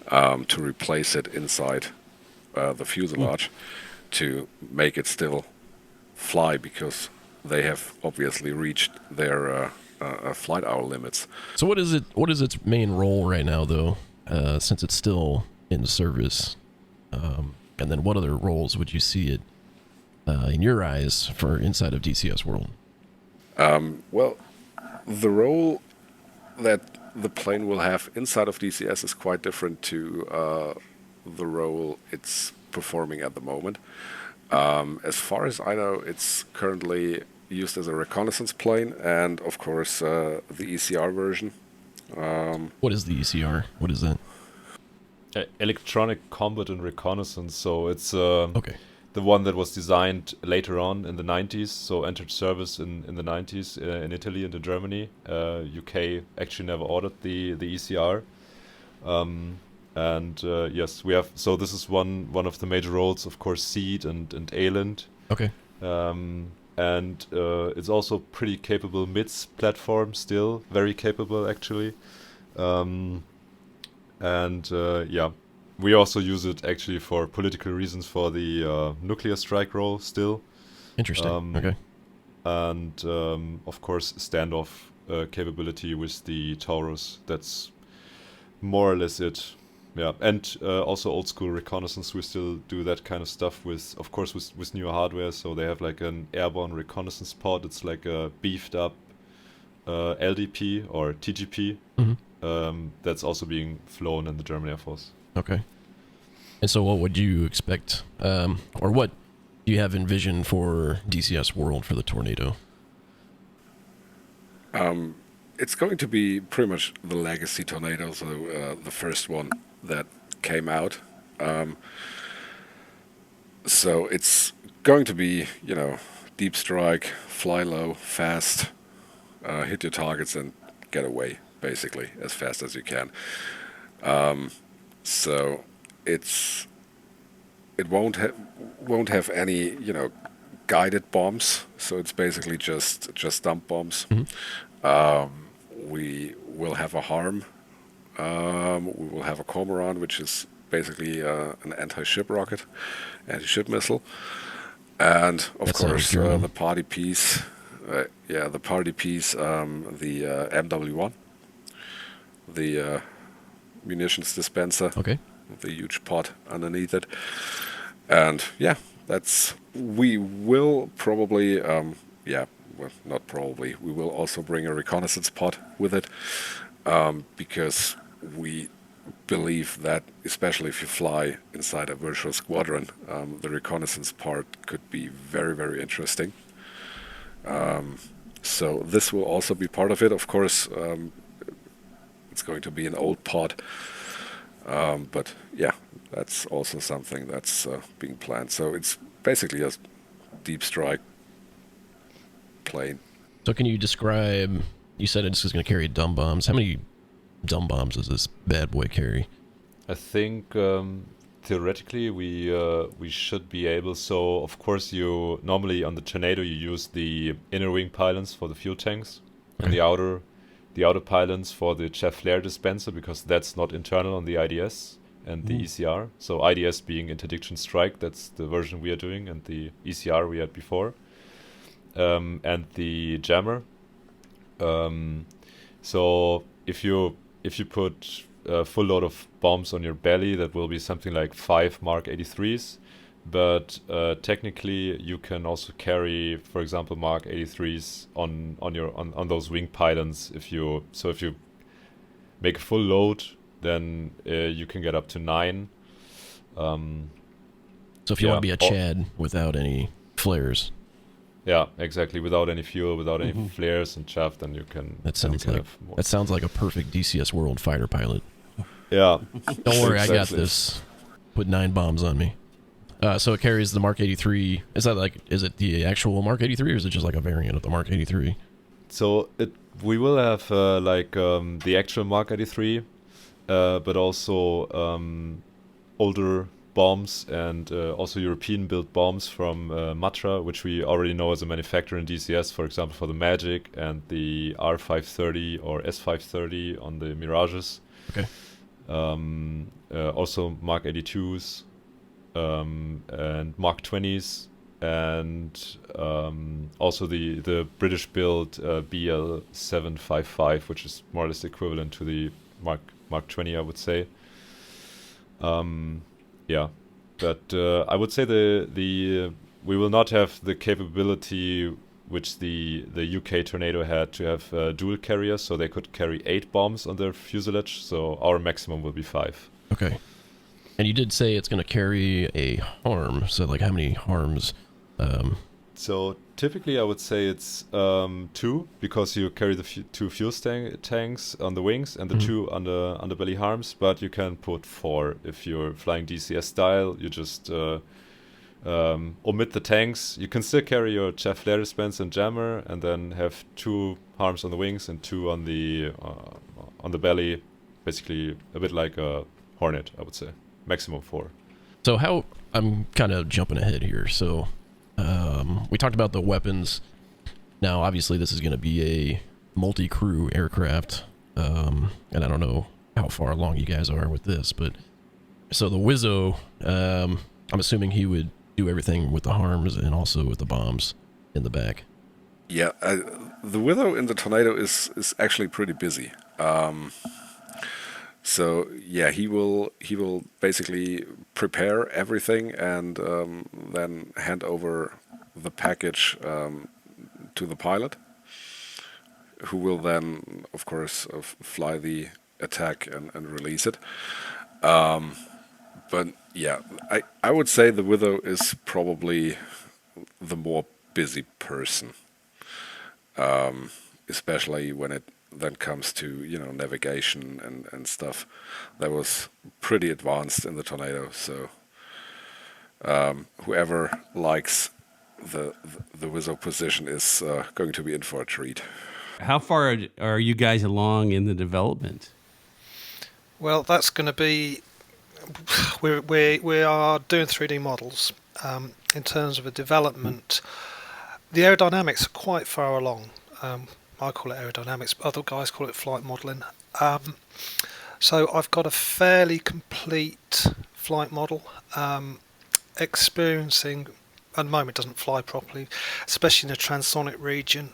Speaker 6: to replace it inside the fuselage to make it still fly, because they have obviously reached their flight hour limits.
Speaker 2: So what is its main role right now, though, since it's still in service? And then what other roles would you see it in your eyes for inside of DCS World?
Speaker 6: Well, the role that the plane will have inside of DCS is quite different to the role it's performing at the moment. As far as I know, it's currently used as a reconnaissance plane, and of course the ECR version.
Speaker 2: What is the ECR? What is that?
Speaker 7: Electronic Combat and Reconnaissance. So it's
Speaker 2: okay.
Speaker 7: The one that was designed later on in the 90s, so entered service in the 90s in Italy and in Germany. UK actually never ordered the ECR. And yes, we have. So this is one of the major roles, of course, Seed and Ayland.
Speaker 2: Okay.
Speaker 7: And it's also pretty capable MIDS platform, still very capable actually. Yeah, we also use it actually for political reasons for the nuclear strike role still.
Speaker 2: Interesting. Okay.
Speaker 7: And of course standoff capability with the Taurus. That's more or less it. Yeah, and also old school reconnaissance. We still do that kind of stuff with, of course, with newer hardware. So they have like an airborne reconnaissance pod. It's like a beefed up LDP or TGP. That's also being flown in the German Air Force.
Speaker 2: Okay. And so what would you expect, or what do you have envisioned for DCS World for the Tornado?
Speaker 6: It's going to be pretty much the legacy Tornado, so the first one that came out. So it's going to be, deep strike, fly low, fast, hit your targets and get away, basically, as fast as you can. So it won't have any, guided bombs. So it's basically just dump bombs. We will have a harm. We will have a Cormoran, which is basically an anti-ship rocket, anti-ship missile, and of course the party piece. The MW1, the munitions dispenser.
Speaker 2: Okay.
Speaker 6: The huge pot underneath it, and we will probably not probably. We will also bring a reconnaissance pod with it, because we believe that, especially if you fly inside a virtual squadron, the reconnaissance part could be very, very interesting. So this will also be part of it. Of course, it's going to be an old pod, but yeah, that's also something that's being planned. So it's basically a deep strike plane.
Speaker 2: So can you describe, you said it's just going to carry dumb bombs. How many dumb bombs does this bad boy carry?
Speaker 7: I think theoretically we should be able. So of course, you normally on the Tornado you use the inner wing pylons for the fuel tanks, and the outer pylons for the jet flare dispenser, because that's not internal on the IDS and the ECR. So IDS being interdiction strike, that's the version we are doing, and the ECR we had before, and the jammer. So if you put a full load of bombs on your belly, that will be something like 5 Mark 83s. But technically, you can also carry, for example, Mark 83s on those wing pylons. If you make a full load, then you can get up to 9.
Speaker 2: So if you want to be a Chad without any flares.
Speaker 7: Yeah, exactly. Without any fuel, without any flares and chaff, then you can.
Speaker 2: That sounds like a perfect DCS World fighter pilot.
Speaker 7: Yeah.
Speaker 2: Don't worry, I got this. Put 9 bombs on me. So it carries the Mark 83. Is it the actual Mark 83, or is it just like a variant of the Mark 83?
Speaker 7: So we will have the actual Mark 83, but also older bombs and also European-built bombs from Matra, which we already know as a manufacturer in DCS, for example, for the Magic and the R530 or S530 on the Mirages.
Speaker 2: Okay.
Speaker 7: Also Mark 82s and Mark 20s, and also the British-built BL755, which is more or less equivalent to the Mark 20, I would say. Yeah, but I would say we will not have the capability which the UK Tornado had to have dual carriers, so they could carry 8 bombs on their fuselage. So our maximum will be 5.
Speaker 2: Okay. And you did say it's going to carry a harm. So like how many harms?
Speaker 7: So typically I would say it's 2, because you carry the 2 fuel tanks on the wings and the 2 underbelly harms, but you can put 4 if you're flying DCS style. You just omit the tanks. You can still carry your jet flare dispenser and jammer, and then have 2 harms on the wings and 2 on the belly. Basically a bit like a Hornet, I would say. Maximum 4.
Speaker 2: So I'm kind of jumping ahead here. So we talked about the weapons. Now, obviously, this is going to be a multi-crew aircraft, and I don't know how far along you guys are with this, but so the Wizzo, I'm assuming he would do everything with the harms and also with the bombs in the back.
Speaker 6: Yeah, the Wizzo in the Tornado is actually pretty busy. So yeah, he will basically prepare everything and then hand over the package to the pilot, who will then, of course, fly the attack and release it. But yeah, I would say the Widow is probably the more busy person, especially when it then comes to navigation and stuff. That was pretty advanced in the Tornado, so whoever likes the Widow position is going to be in for a treat.
Speaker 8: How far are you guys along in the development?
Speaker 9: Well, that's going to be we are doing 3D models. In terms of a development, the aerodynamics are quite far along. I call it aerodynamics, but other guys call it flight modeling. So I've got a fairly complete flight model. Experiencing at the moment it doesn't fly properly, especially in the transonic region.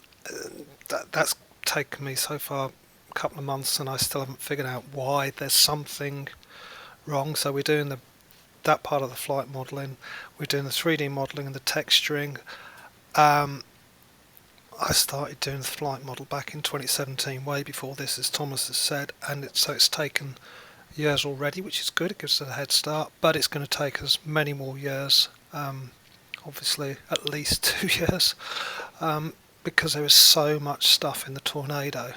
Speaker 9: That's taken me so far a couple of months, and I still haven't figured out why. There's something wrong. So we're doing that part of the flight modeling. We're doing the 3D modeling and the texturing. I started doing the flight model back in 2017, way before this, as Thomas has said, and it's taken years already, which is good. It gives us a head start, but it's going to take us many more years, obviously at least 2 years, because there is so much stuff in the Tornado.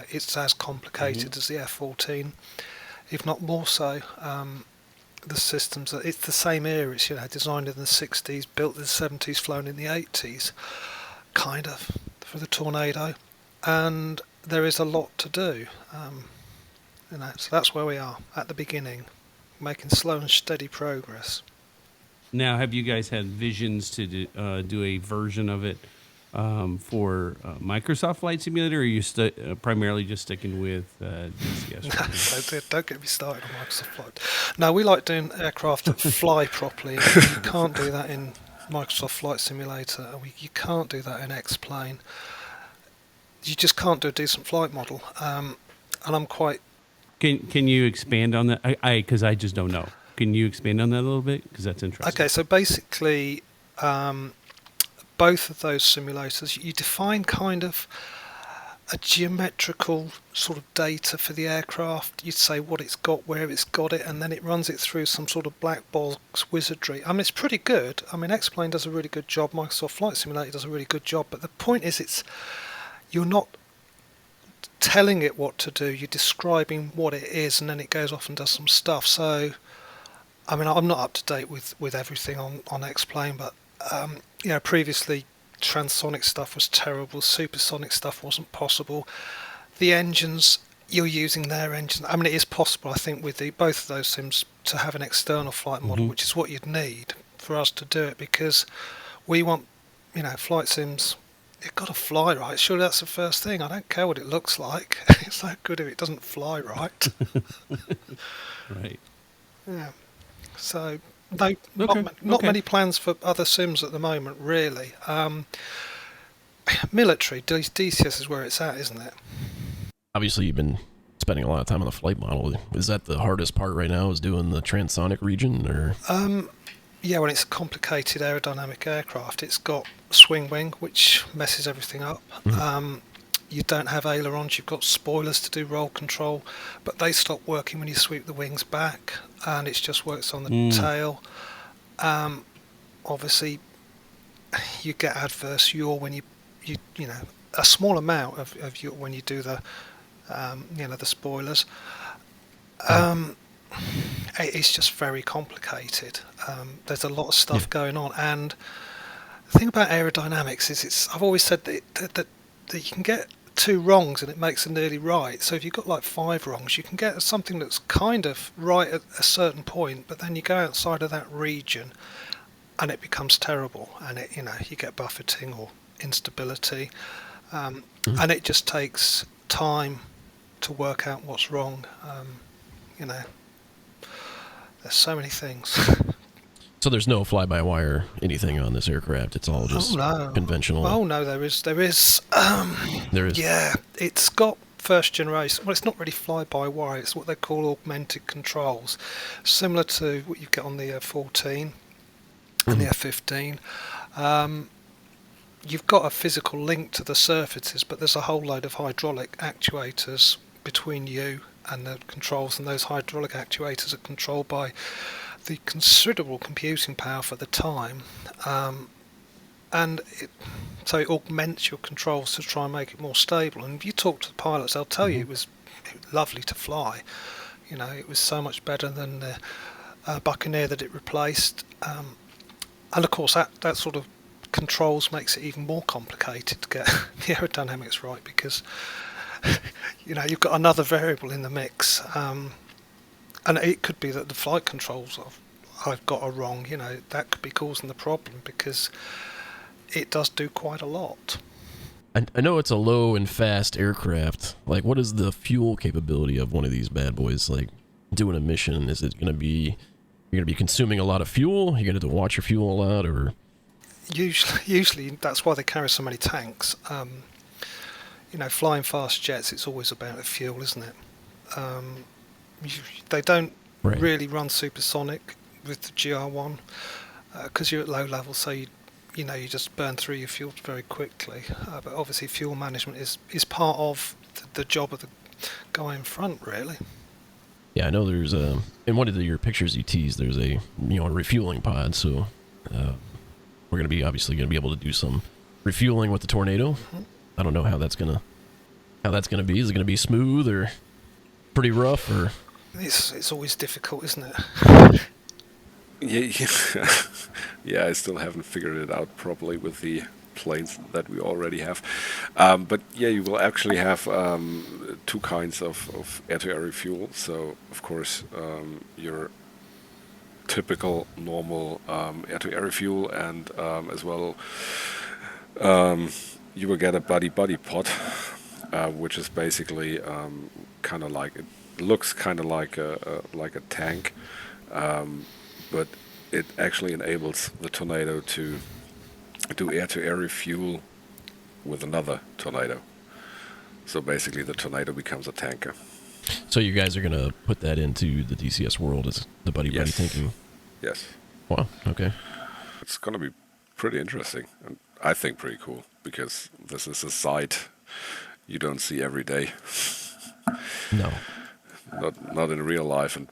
Speaker 9: It's as complicated as the F-14, if not more so. The systems, it's the same era. It's designed in the 60s, built in the 70s, flown in the 80s, kind of, for the Tornado, and there is a lot to do. So that's where we are at the beginning, making slow and steady progress.
Speaker 8: Now, have you guys had visions to do a version of it for Microsoft Flight Simulator, or are you primarily just sticking with DCS?
Speaker 9: No, don't get me started on Microsoft Flight. No, we like doing aircraft that fly properly. You can't do that in Microsoft Flight Simulator. You can't do that in X-Plane. You just can't do a decent flight model. And I'm quite...
Speaker 8: Can you expand on that? Because I just don't know. Can you expand on that a little bit? Because that's interesting.
Speaker 9: Okay, so basically, both of those simulators, you define kind of a geometrical sort of data for the aircraft. You'd say what it's got, where it's got it, and then it runs it through some sort of black box wizardry. I mean, it's pretty good. I mean, X-Plane does a really good job. Microsoft Flight Simulator does a really good job. But the point is, you're not telling it what to do. You're describing what it is, and then it goes off and does some stuff. So, I mean, I'm not up to date with everything on X-Plane, but previously transonic stuff was terrible. Supersonic stuff wasn't possible. The engines, you're using their engines. I mean, it is possible, I think, with both of those sims to have an external flight model, which is what you'd need for us to do it, because we want, flight sims, you've got to fly right. Surely that's the first thing. I don't care what it looks like. It's no good if it doesn't fly right.
Speaker 8: Right.
Speaker 9: Yeah. So, not many plans for other sims at the moment, really. Military, DCS is where it's at, isn't it?
Speaker 2: Obviously, you've been spending a lot of time on the flight model. Is that the hardest part right now, is doing the transonic region? Or
Speaker 9: Yeah, when it's a complicated aerodynamic aircraft, it's got swing wing, which messes everything up. You don't have ailerons, you've got spoilers to do roll control, but they stop working when you sweep the wings back, and it just works on the tail. Obviously, you get adverse yaw when you a small amount of yaw when you do the the spoilers. It's just very complicated. There's a lot of stuff going on, and the thing about aerodynamics is I've always said that you can get 2 wrongs and it makes it nearly right. So if you've got like 5 wrongs, you can get something that's kind of right at a certain point, but then you go outside of that region and it becomes terrible, and you get buffeting or instability, and it just takes time to work out what's wrong. There's so many things.
Speaker 2: So there's no fly-by-wire anything on this aircraft. It's all just conventional.
Speaker 9: Oh no, there is.
Speaker 2: There is.
Speaker 9: Yeah, it's got first generation. Well, it's not really fly-by-wire. It's what they call augmented controls, similar to what you get on the 14 and the F-15. You've got a physical link to the surfaces, but there's a whole load of hydraulic actuators between you and the controls, and those hydraulic actuators are controlled by the considerable computing power for the time, so it augments your controls to try and make it more stable. And if you talk to the pilots, they'll tell you it was lovely to fly. You know, it was so much better than the Buccaneer that it replaced, and of course that sort of controls makes it even more complicated to get the aerodynamics right, because you know, you've got another variable in the mix, and it could be that the flight controls I've got are wrong. You know, that could be causing the problem, because it does do quite a lot.
Speaker 2: I know it's a low and fast aircraft. Like, what is the fuel capability of one of these bad boys? Like, doing a mission, is it going to be, you're going to be consuming a lot of fuel? You're going to have to watch your fuel a lot, or?
Speaker 9: Usually that's why they carry so many tanks. You know, flying fast jets, it's always about the fuel, isn't it? They don't really run supersonic with the GR1 because you're at low level, so you just burn through your fuel very quickly. But obviously fuel management is part of the job of the guy in front, really.
Speaker 2: Yeah, I know there's in one of your pictures you teased, there's a refueling pod, so we're obviously gonna be able to do some refueling with the Tornado. I don't know how that's gonna be. Is it gonna be smooth or pretty rough, or?
Speaker 9: It's always difficult, isn't it?
Speaker 6: Yeah, I still haven't figured it out properly with the planes that we already have. But yeah, you will actually have two kinds of air-to-air refuel. So of course your typical normal air-to-air refuel, and as well you will get a buddy pod, which is basically kind of like, it looks kind of like a tank, but it actually enables the Tornado to do air-to-air refuel with another Tornado. So basically the Tornado becomes a tanker.
Speaker 2: So you guys are going to put that into the DCS world as the buddy thinking?
Speaker 6: Yes.
Speaker 2: Wow, okay.
Speaker 6: It's going to be pretty interesting, and I think pretty cool, because this is a sight you don't see every day.
Speaker 2: No.
Speaker 6: Not in real life, and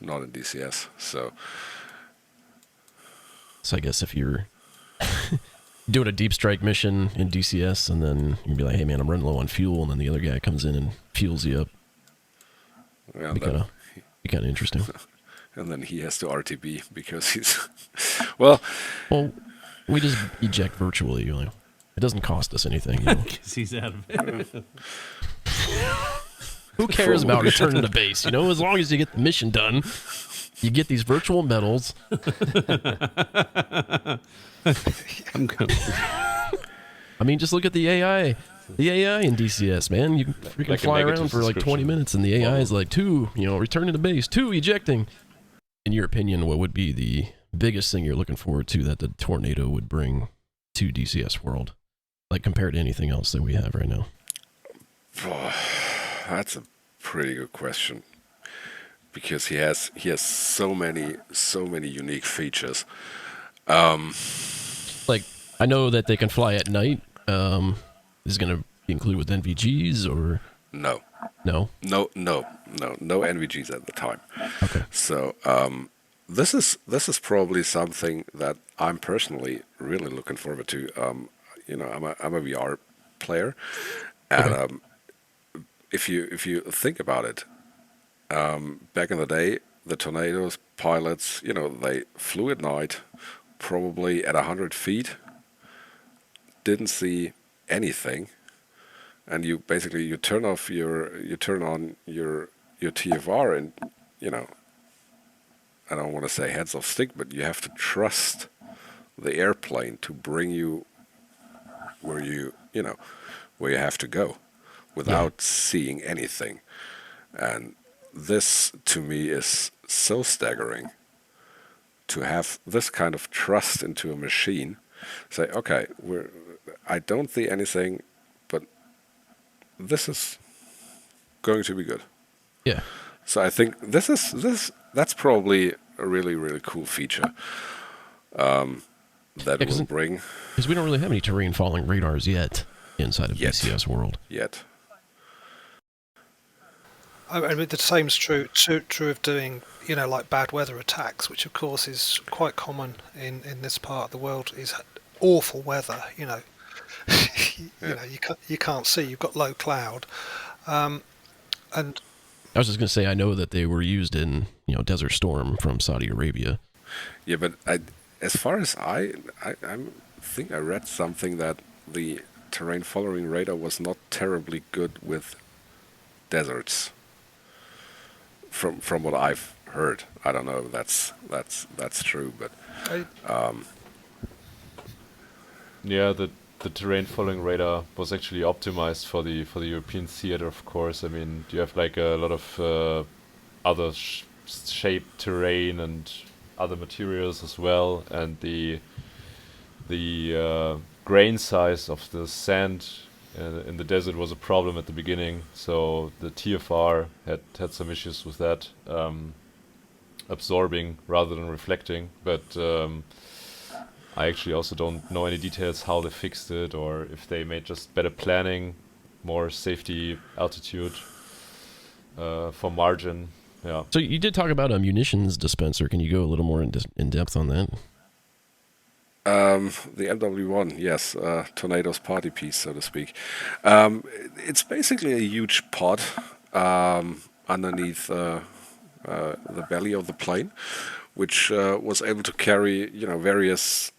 Speaker 6: not in DCS. So
Speaker 2: I guess if you're doing a deep strike mission in DCS, and then you'd be like, "Hey man, I'm running low on fuel," and then the other guy comes in and fuels you up.
Speaker 6: Yeah,
Speaker 2: be kind of interesting.
Speaker 6: And then he has to RTB because he's well,
Speaker 2: we just eject virtually. It doesn't cost us anything.
Speaker 8: Because he's out of it.
Speaker 2: Who cares about returning to base? As long as you get the mission done, you get these virtual medals. I mean, just look at the AI. The AI in DCS, man. You can freaking fly around for like 20 minutes, and the AI is like, 2, returning to base, 2, ejecting. In your opinion, what would be the biggest thing you're looking forward to that the Tornado would bring to DCS world, like compared to anything else that we have right now?
Speaker 6: That's a pretty good question, because he has so many unique features.
Speaker 2: Like, I know that they can fly at night. Is it going to be included with NVGs, or
Speaker 6: no NVGs at the time.
Speaker 2: Okay.
Speaker 6: So this is probably something that I'm personally really looking forward to. I'm a VR player, and if you think about it, back in the day, the Tornadoes pilots, they flew at night, probably at 100 feet, didn't see anything, and you turn on your TFR, and I don't want to say heads off stick, but you have to trust the airplane to bring you where you have to go without seeing anything. And this to me is so staggering, to have this kind of trust into a machine. Say, okay, I don't see anything, but this is going to be good.
Speaker 2: Yeah.
Speaker 6: So I think that's probably a really, really cool feature that will bring.
Speaker 2: Because we don't really have any terrain following radars yet inside of DCS world.
Speaker 6: Yet.
Speaker 9: I mean, the same's true of doing, like bad weather attacks, which of course is quite common in this part of the world. Is awful weather, you know, you can't see. You've got low cloud, and
Speaker 2: I was just going to say, I know that they were used in Desert Storm from Saudi Arabia.
Speaker 6: Yeah, but as far as I think I read something that the terrain following radar was not terribly good with deserts. From what I've heard, I don't know if that's true, but
Speaker 7: yeah, the terrain following radar was actually optimized for the European theater, of course. I mean, you have like a lot of other shaped terrain and other materials as well, and the grain size of the sand in the desert was a problem at the beginning, so the TFR had some issues with that, absorbing rather than reflecting, but I actually also don't know any details how they fixed it, or if they made just better planning, more safety altitude for margin. Yeah.
Speaker 2: So you did talk about a munitions dispenser. Can you go a little more in depth on that?
Speaker 6: The MW1, yes, Tornado's party piece, so to speak. It's basically a huge pod underneath the belly of the plane, which was able to carry, various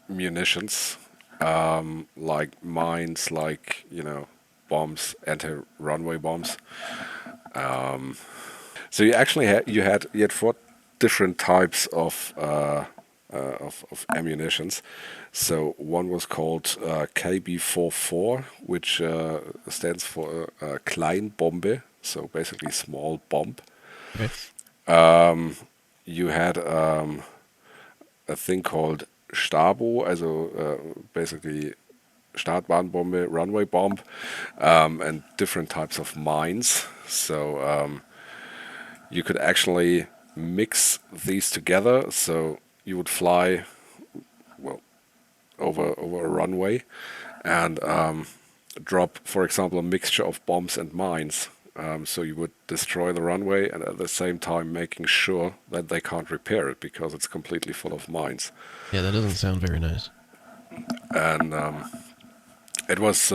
Speaker 6: munitions, like mines, like bombs, anti-runway bombs. So you actually had 4 different types of ammunitions. So one was called KB44, which stands for Kleinbombe, so basically small bomb.
Speaker 2: Okay.
Speaker 6: You had a thing called Stabo, also basically Startbahnbombe, runway bomb, and different types of mines. So you could actually mix these together. So you would fly, over a runway and drop, for example, a mixture of bombs and mines. So you would destroy the runway and at the same time making sure that they can't repair it because it's completely full of mines.
Speaker 2: Yeah, that doesn't sound very nice.
Speaker 6: And it was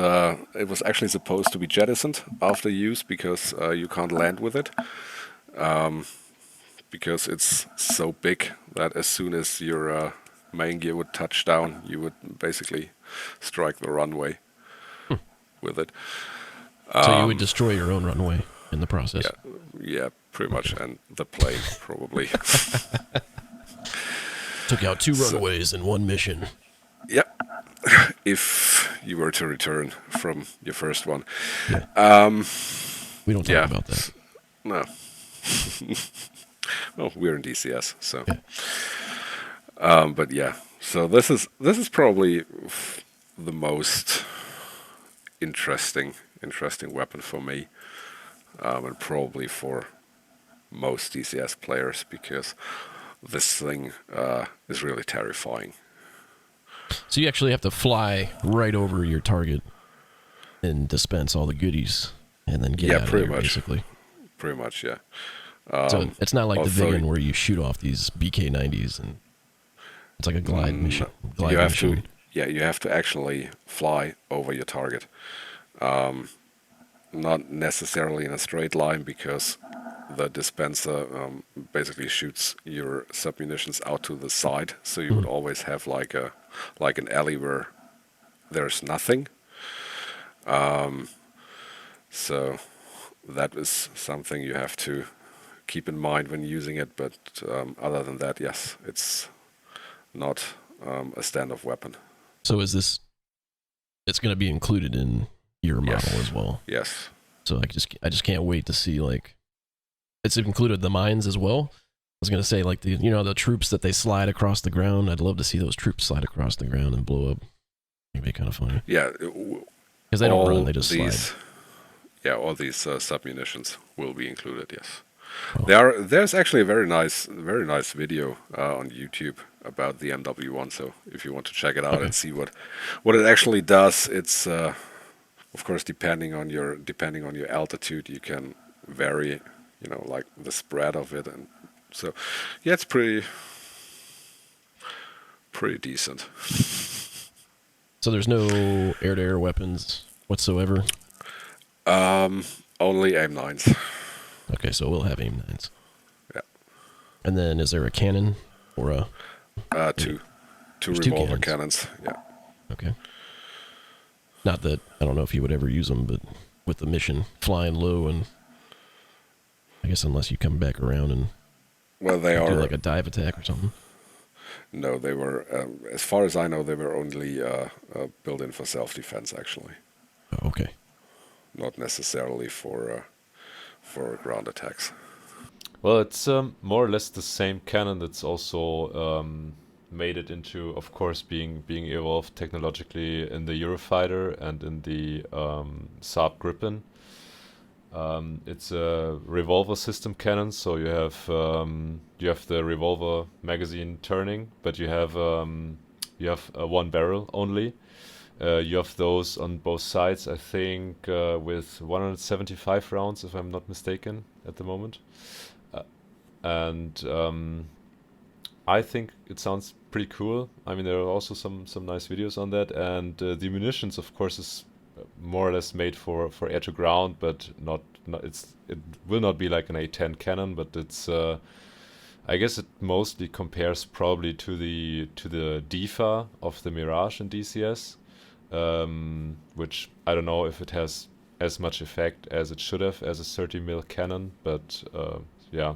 Speaker 6: actually supposed to be jettisoned after use because you can't land with it. Because it's so big that as soon as your main gear would touch down, you would basically strike the runway with it.
Speaker 2: So you would destroy your own runway in the process?
Speaker 6: Yeah, pretty much, and the plane probably.
Speaker 2: Took out 2 runways in one mission.
Speaker 6: Yep, if you were to return from your first one.
Speaker 2: Yeah. We don't talk about that.
Speaker 6: No. Well, we're in DCS, so.
Speaker 2: Yeah.
Speaker 6: But yeah, so this is probably the most interesting weapon for me, and probably for most DCS players, because this thing is really terrifying.
Speaker 2: So you actually have to fly right over your target and dispense all the goodies, and then get out of there, basically.
Speaker 6: Pretty much, yeah.
Speaker 2: So it's not like the Vigan where you shoot off these BK-90s and it's like a glide mission.
Speaker 6: You have to actually fly over your target. Not necessarily in a straight line, because the dispenser basically shoots your submunitions out to the side. So you would always have like an alley where there's nothing. So that is something you have to keep in mind when using it. But other than that, yes, it's not a standoff weapon.
Speaker 2: So it's going to be included in your model as well?
Speaker 6: Yes. So
Speaker 2: I just can't wait to see, like, it's included the mines as well. I was going to say, like, the troops that they slide across the ground. I'd love to see those troops slide across the ground and blow up. It'd be kind of funny.
Speaker 6: Yeah.
Speaker 2: Because they don't run, they just slide.
Speaker 6: yeah, all these sub-munitions will be included, yes.
Speaker 2: Oh.
Speaker 6: There's actually a very nice video on YouTube about the MW1. So if you want to check it out
Speaker 2: Okay.
Speaker 6: and see what it actually does, it's of course depending on your altitude, you can vary, like the spread of it, and so yeah, it's pretty decent.
Speaker 2: So there's no air-to-air weapons whatsoever?
Speaker 6: Only AIM-9s.
Speaker 2: Okay, so we'll have AIM-9s.
Speaker 6: Yeah.
Speaker 2: And then is there a cannon or a...
Speaker 6: Two
Speaker 2: There's two
Speaker 6: revolver
Speaker 2: cannons.
Speaker 6: cannons. Yeah.
Speaker 2: Okay. Not that, I don't know if you would ever use them, but with the mission flying low, and I guess unless you come back around and
Speaker 6: Well, they
Speaker 2: do
Speaker 6: are
Speaker 2: like a dive attack or something.
Speaker 6: No, they were, as far as I know, they were only built in for self-defense, actually,
Speaker 2: Oh, okay.
Speaker 6: not necessarily for ground attacks.
Speaker 7: Well, it's more or less the same cannon that's also made it into, of course, being evolved technologically in the Eurofighter and in the Saab Gripen. It's a revolver system cannon, so you have the revolver magazine turning, but you have one barrel only. You have those on both sides, I think, with 175 rounds, if I'm not mistaken, at the moment. And I think it sounds pretty cool. I mean, there are also some nice videos on that, and the munitions, of course, is more or less made for air to ground, but not it will not be like an A10 cannon, but it's I guess it mostly compares probably to the DIFA of the Mirage in DCS, which I don't know if it has as much effect as it should have as a 30 mil cannon, but yeah,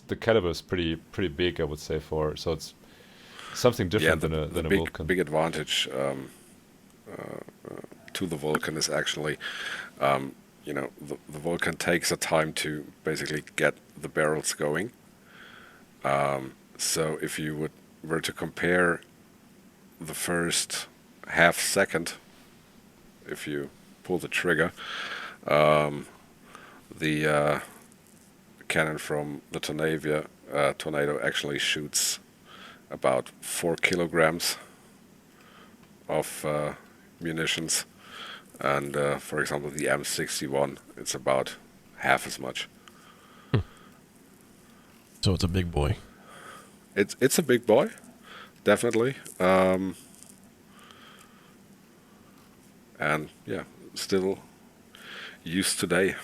Speaker 7: the caliber is pretty big, I would say, so it's something different than a Vulcan.
Speaker 6: Big advantage to the Vulcan is actually, the Vulcan takes a time to basically get the barrels going. So if you were to compare the first half second, if you pull the trigger, the cannon from the Tornado actually shoots about 4 kilograms of munitions, and for example the M61, it's about half as much.
Speaker 2: So it's a big boy.
Speaker 6: It's a big boy, definitely, and yeah, still used today.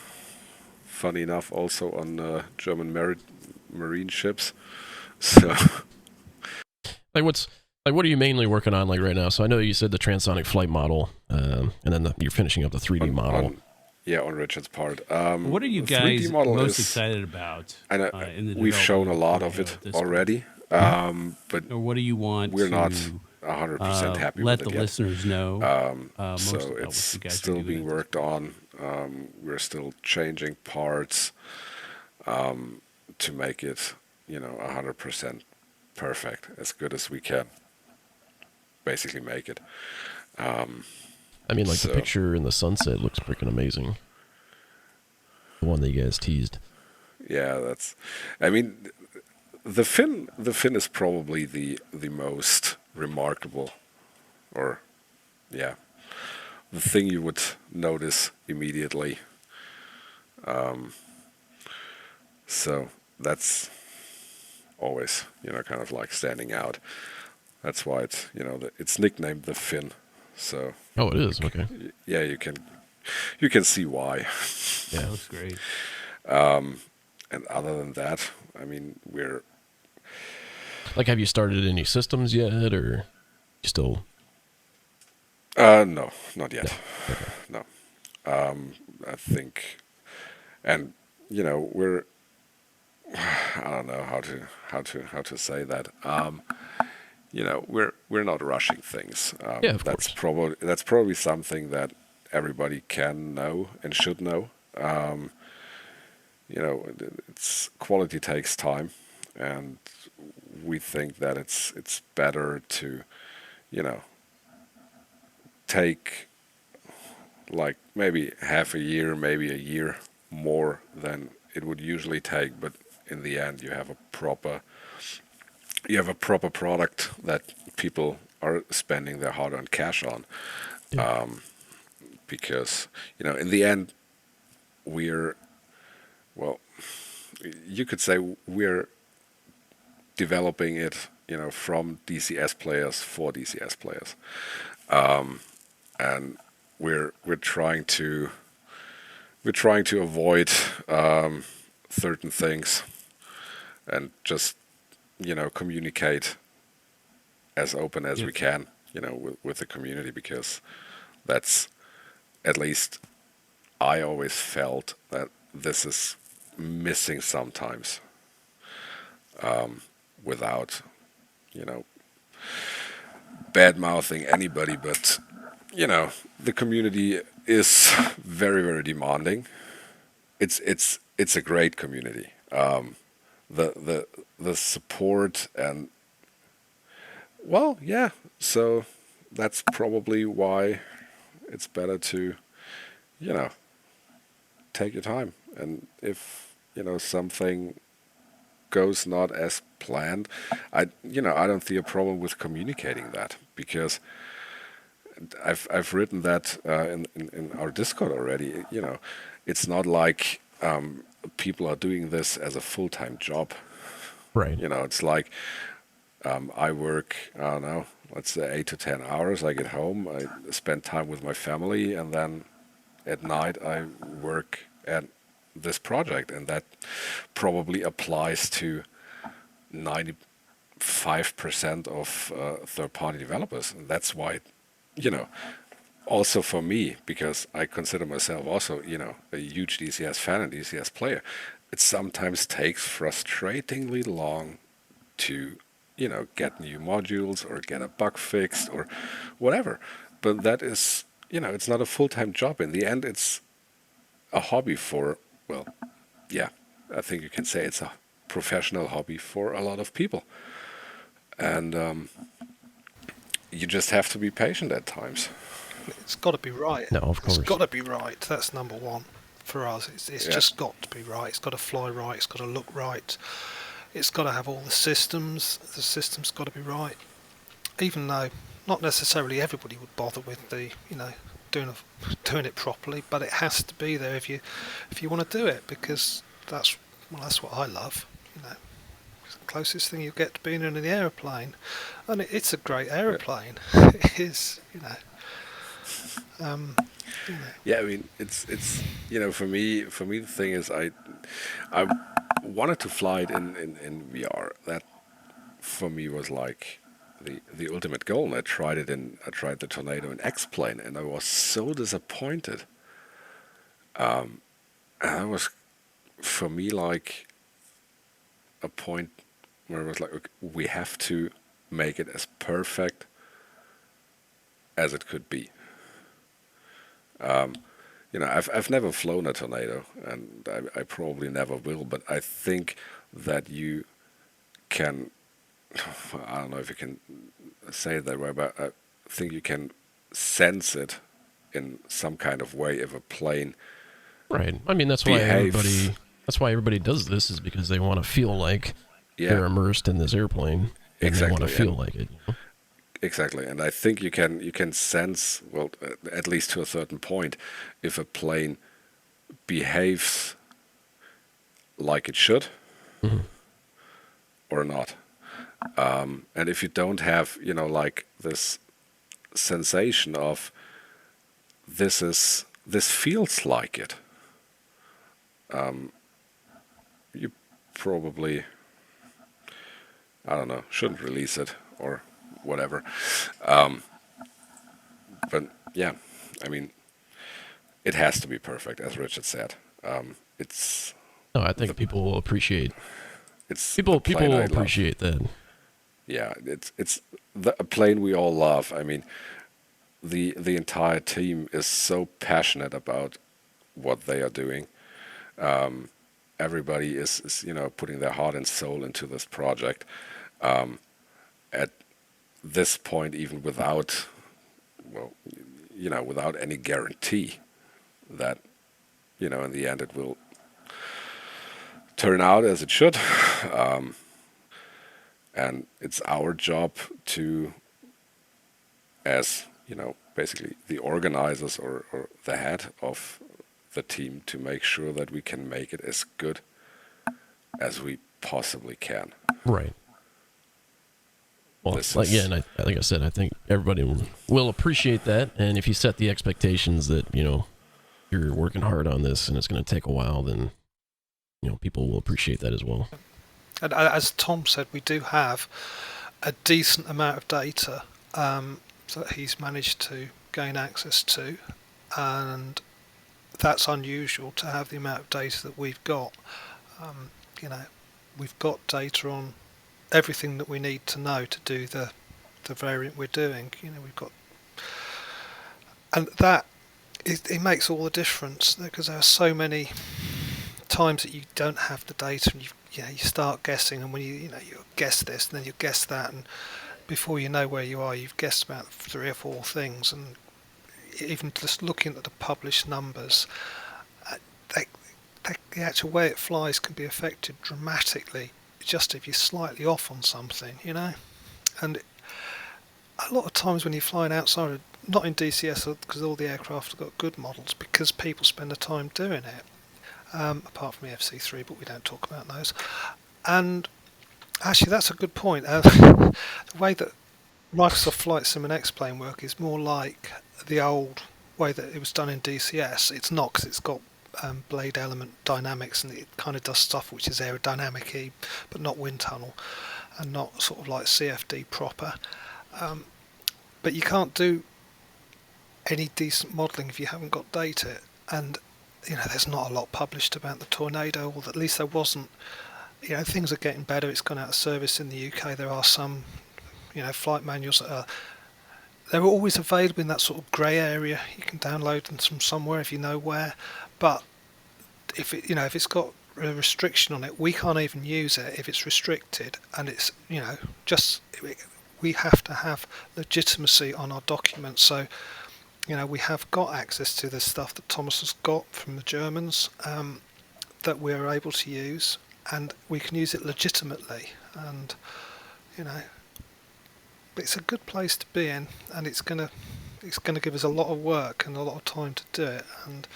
Speaker 6: Funny enough, also on German marine ships. So,
Speaker 2: what are you mainly working on like right now? So I know you said the transonic flight model, and then you're finishing up the 3D model.
Speaker 6: On Richard's part.
Speaker 8: What are you
Speaker 6: the
Speaker 8: guys
Speaker 6: 3D model
Speaker 8: most
Speaker 6: is,
Speaker 8: excited about?
Speaker 6: I know,
Speaker 8: in the
Speaker 6: we've shown a lot of
Speaker 8: development
Speaker 6: it
Speaker 8: this
Speaker 6: already, but
Speaker 8: or what do you want?
Speaker 6: we're
Speaker 8: to,
Speaker 6: not 100% happy
Speaker 8: let
Speaker 6: with it
Speaker 8: the
Speaker 6: yet.
Speaker 8: listeners know. Most
Speaker 6: So
Speaker 8: about
Speaker 6: it's
Speaker 8: what you guys are
Speaker 6: still
Speaker 8: doing
Speaker 6: being
Speaker 8: at this
Speaker 6: worked on. We're still changing parts to make it, 100% perfect, as good as we can. Basically, make it.
Speaker 2: I mean, like the picture in the sunset looks freaking amazing. The one that you guys teased.
Speaker 6: Yeah, I mean, the fin is probably the most remarkable, or yeah, the thing you would notice immediately. So that's always, kind of like standing out. That's why it's, it's nicknamed the fin. So.
Speaker 2: Oh, it is, okay.
Speaker 6: Yeah, you can see why.
Speaker 8: Yeah, that looks great.
Speaker 6: And other than that, I mean, we're...
Speaker 2: Like, have you started any systems yet, or you still...
Speaker 6: No, not yet.
Speaker 2: No. Okay.
Speaker 6: No. I think... And, we're... I don't know how to say that. We're not rushing things.
Speaker 2: Yeah, of course.
Speaker 6: That's probably something that everybody can know and should know. It's quality takes time, and we think that it's better to, take like maybe half a year, maybe a year more than it would usually take, but in the end you have a proper product that people are spending their hard-earned cash on. Because in the end we're, well, you could say we're developing it, from DCS players for DCS players, and we're trying to avoid certain things and just communicate as open as we can, with the community, because that's, at least I always felt that this is missing sometimes, without bad mouthing anybody, but the community is very, very demanding. It's a great community. The support, and well, yeah, so that's probably why it's better to take your time, and if something goes not as planned, I don't see a problem with communicating that, because I've written that in our Discord already. It's not like people are doing this as a full-time job.
Speaker 2: Right.
Speaker 6: It's like I work, I don't know, let's say 8 to 10 hours. I get home, I spend time with my family, and then at night I work at this project, and that probably applies to 95% of third-party developers. And that's why, also for me, because I consider myself also, a huge DCS fan and DCS player, it sometimes takes frustratingly long to, get new modules or get a bug fixed or whatever. But that is, it's not a full-time job. In the end, it's a hobby for, well, yeah, I think you can say it's a professional hobby for a lot of people. And you just have to be patient at times.
Speaker 9: It's got to be right.
Speaker 2: No, of course.
Speaker 9: It's got to be right. That's number one for us. It's just got to be right. It's got to fly right. It's got to look right. It's got to have all the systems. The system's got to be right. Even though not necessarily everybody would bother with the, doing it properly, but it has to be there if you want to do it, because that's what I love. It's the closest thing you get to being in an aeroplane, and it's a great aeroplane. It is,
Speaker 6: Yeah, I mean, it's for me the thing is I wanted to fly it in VR. That for me was like the ultimate goal. And I tried the Tornado in X-Plane, and I was so disappointed. And that was for me like a point where it was like, okay, we have to make it as perfect as it could be. I've never flown a Tornado, and I probably never will, but I think that you can, I don't know if you can say it that way, but I think you can sense it in some kind of way if a plane
Speaker 2: Right. I mean, that's why everybody does this, is because they want to feel like they're immersed in this airplane, and they want to feel like it.
Speaker 6: Exactly, and I think you can sense, well, at least to a certain point, if a plane behaves like it should or not. And if you don't have, like this sensation of this feels like it, you probably, I don't know, shouldn't release it or whatever. But yeah, I mean, it has to be perfect, as Richard said. It's.
Speaker 2: No, I think people will appreciate.
Speaker 6: People
Speaker 2: will appreciate that.
Speaker 6: Yeah, it's a plane we all love. I mean, the entire team is so passionate about what they are doing. Everybody is putting their heart and soul into this project. At this point, even without any guarantee that, in the end it will turn out as it should. And it's our job to, as, basically the organizers or the head of the team, to make sure that we can make it as good as we possibly can.
Speaker 2: Right. Well, like I said, I think everybody will appreciate that. And if you set the expectations that, you're working hard on this and it's going to take a while, then, people will appreciate that as well.
Speaker 9: And as Tom said, we do have a decent amount of data that he's managed to gain access to, and that's unusual to have the amount of data that we've got. We've got data on everything that we need to know to do the variant we're doing. We've got, and that it makes all the difference, because there are so many times that you don't have the data, and you start guessing, and when you guess this and then you guess that, and before you know where you are, you've guessed about 3 or 4 things. And even just looking at the published numbers, the actual way it flies can be affected dramatically just if you're slightly off on something, And a lot of times when you're flying outside of, not in DCS because all the aircraft have got good models, because people spend the time doing it, apart from the FC3, but we don't talk about those. And actually, that's a good point. The way that Microsoft Flight Sim and X-Plane work is more like the old way that it was done in DCS. It's not, because it's got blade element dynamics, and it kind of does stuff which is aerodynamic-y, but not wind tunnel, and not sort of like CFD proper. But you can't do any decent modelling if you haven't got data. And there's not a lot published about the Tornado, or at least there wasn't. Things are getting better. It's gone out of service in the UK. There are some, flight manuals that are. They're always available in that sort of grey area. You can download them from somewhere if you know where. But if it's got a restriction on it, we can't even use it if it's restricted. And it's we have to have legitimacy on our documents. So we have got access to this stuff that Thomas has got from the Germans that we're able to use, and we can use it legitimately. And it's a good place to be in, and it's gonna give us a lot of work and a lot of time to do it. And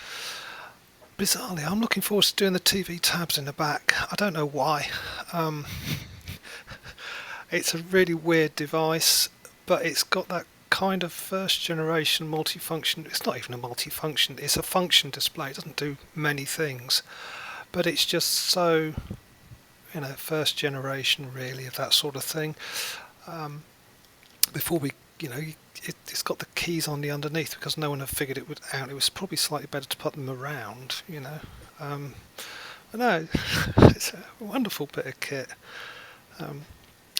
Speaker 9: bizarrely, I'm looking forward to doing the TV tabs in the back. I don't know why. It's a really weird device, but it's got that kind of first generation multifunction. It's not even a multifunction, it's a function display. It doesn't do many things, but it's just so first generation really of that sort of thing. Before we it's got the keys on the underneath, because no one had figured it out. It was probably slightly better to put them around, but no, it's a wonderful bit of kit.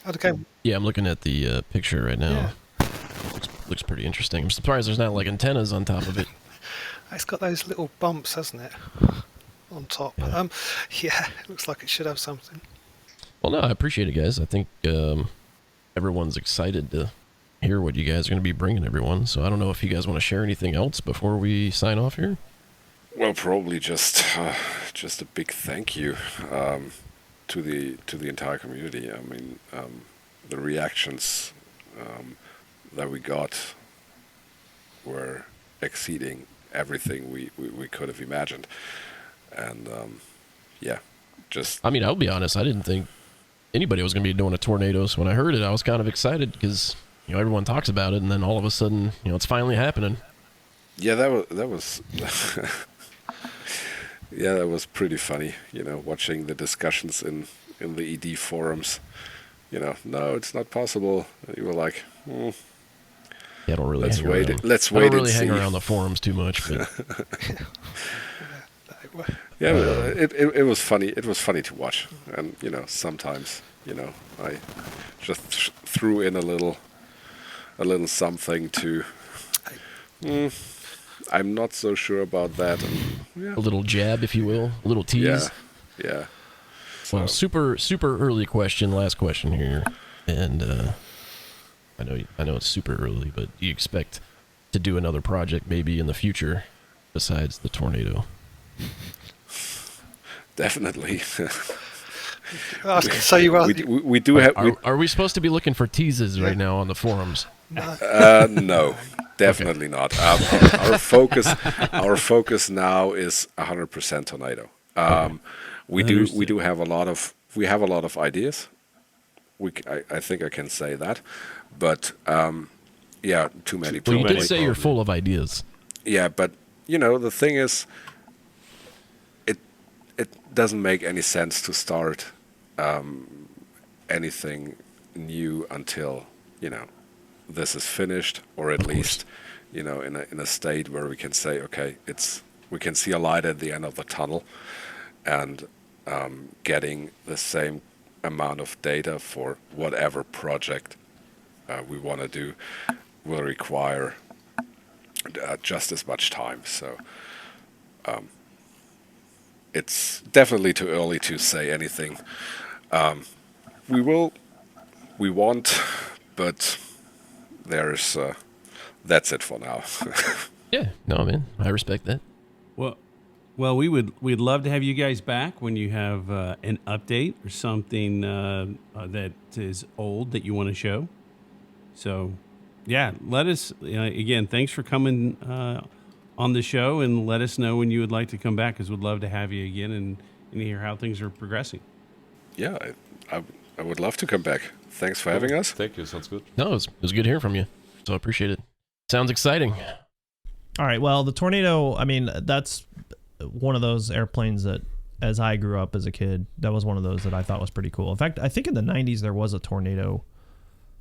Speaker 9: Okay.
Speaker 2: Yeah, I'm looking at the picture right now. Yeah. Looks pretty interesting. I'm surprised there's not like antennas on top of it.
Speaker 9: It's got those little bumps, hasn't it, on top?
Speaker 2: Yeah.
Speaker 9: It looks like it should have something.
Speaker 2: Well, no, I appreciate it, guys. I think everyone's excited to hear what you guys are going to be bringing everyone. So I don't know if you guys want to share anything else before we sign off here.
Speaker 6: Well, probably just a big thank you to the entire community. I mean, the reactions that we got were exceeding everything we could have imagined, and
Speaker 2: I mean, I'll be honest, I didn't think anybody was going to be doing a tornado. So when I heard it, I was kind of excited because everyone talks about it, and then all of a sudden it's finally happening.
Speaker 6: Yeah, that was yeah, that was pretty funny. Watching the discussions in the ED forums. No, it's not possible. And you were like,
Speaker 2: yeah, I don't really.
Speaker 6: Let's wait.
Speaker 2: I don't really hang around the forums too much, but
Speaker 6: yeah, it was funny. It was funny to watch, and sometimes I just threw in a little something to. I'm not so sure about that. And,
Speaker 2: a little jab, if you will, a little tease.
Speaker 6: Yeah.
Speaker 2: Well, super early question. Last question here, and I know it's super early, but do you expect to do another project maybe in the future besides the tornado?
Speaker 6: Definitely.
Speaker 9: I was going to say,
Speaker 6: we do have.
Speaker 2: Are we supposed to be looking for teases right now on the forums?
Speaker 6: No, definitely not. Our focus now is 100% tornado. We do have a lot of ideas. I think I can say that, but yeah, too many.
Speaker 2: Well, you did say you're full of ideas.
Speaker 6: Yeah, but the thing is, it doesn't make any sense to start anything new until this is finished, or at least in a state where we can say, okay, we can see a light at the end of the tunnel, and getting the same amount of data for whatever project we want to do will require just as much time. So it's definitely too early to say anything. We want, but there's that's it for now.
Speaker 2: Yeah, no, man, I respect that.
Speaker 8: Well, we'd love to have you guys back when you have an update or something that is old that you want to show. So, yeah, let us again. Thanks for coming on the show, and let us know when you would like to come back, because we'd love to have you again and hear how things are progressing.
Speaker 6: Yeah, I would love to come back. Thanks for having us.
Speaker 7: Thank you. Sounds good.
Speaker 2: No, it was good hearing from you. So I appreciate it. Sounds exciting.
Speaker 3: All right. Well, the tornado, I mean, that's one of those airplanes that, as I grew up as a kid, that was one of those that I thought was pretty cool. In fact, I think in the 90s there was a tornado.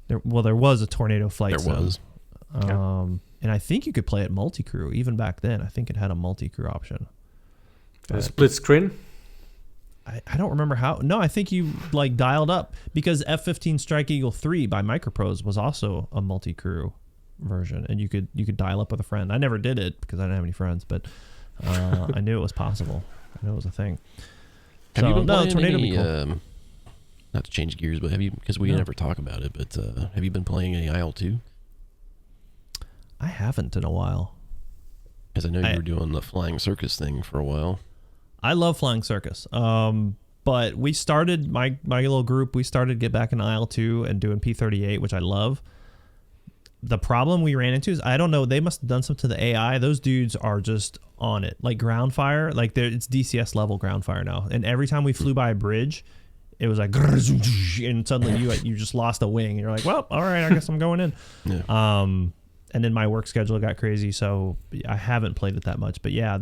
Speaker 3: There was a tornado flight sim.
Speaker 2: There was.
Speaker 3: And I think you could play it multi-crew even back then. I think it had a multi-crew option.
Speaker 1: A split screen?
Speaker 3: I don't remember how. No, I think you dialed up, because F-15 Strike Eagle 3 by Microprose was also a multi-crew version, and you could dial up with a friend. I never did it because I didn't have any friends, but I knew it was possible. I knew it was a thing.
Speaker 2: Have you been playing any, cool. Not to change gears, but have you, because we never talk about it, but have you been playing any IL-2?
Speaker 3: I haven't in a while.
Speaker 2: Because I know you were doing the Flying Circus thing for a while.
Speaker 3: I love Flying Circus. But we started, my little group, we started to get back into IL-2 and doing P-38, which I love. The problem we ran into is, I don't know, they must have done something to the AI. Those dudes are just on it. Like ground fire, it's DCS level ground fire now. And every time we flew by a bridge, it was like, and suddenly you just lost a wing. And you're like, well, all right, I guess I'm going in. Yeah. And then my work schedule got crazy, so I haven't played it that much. But yeah,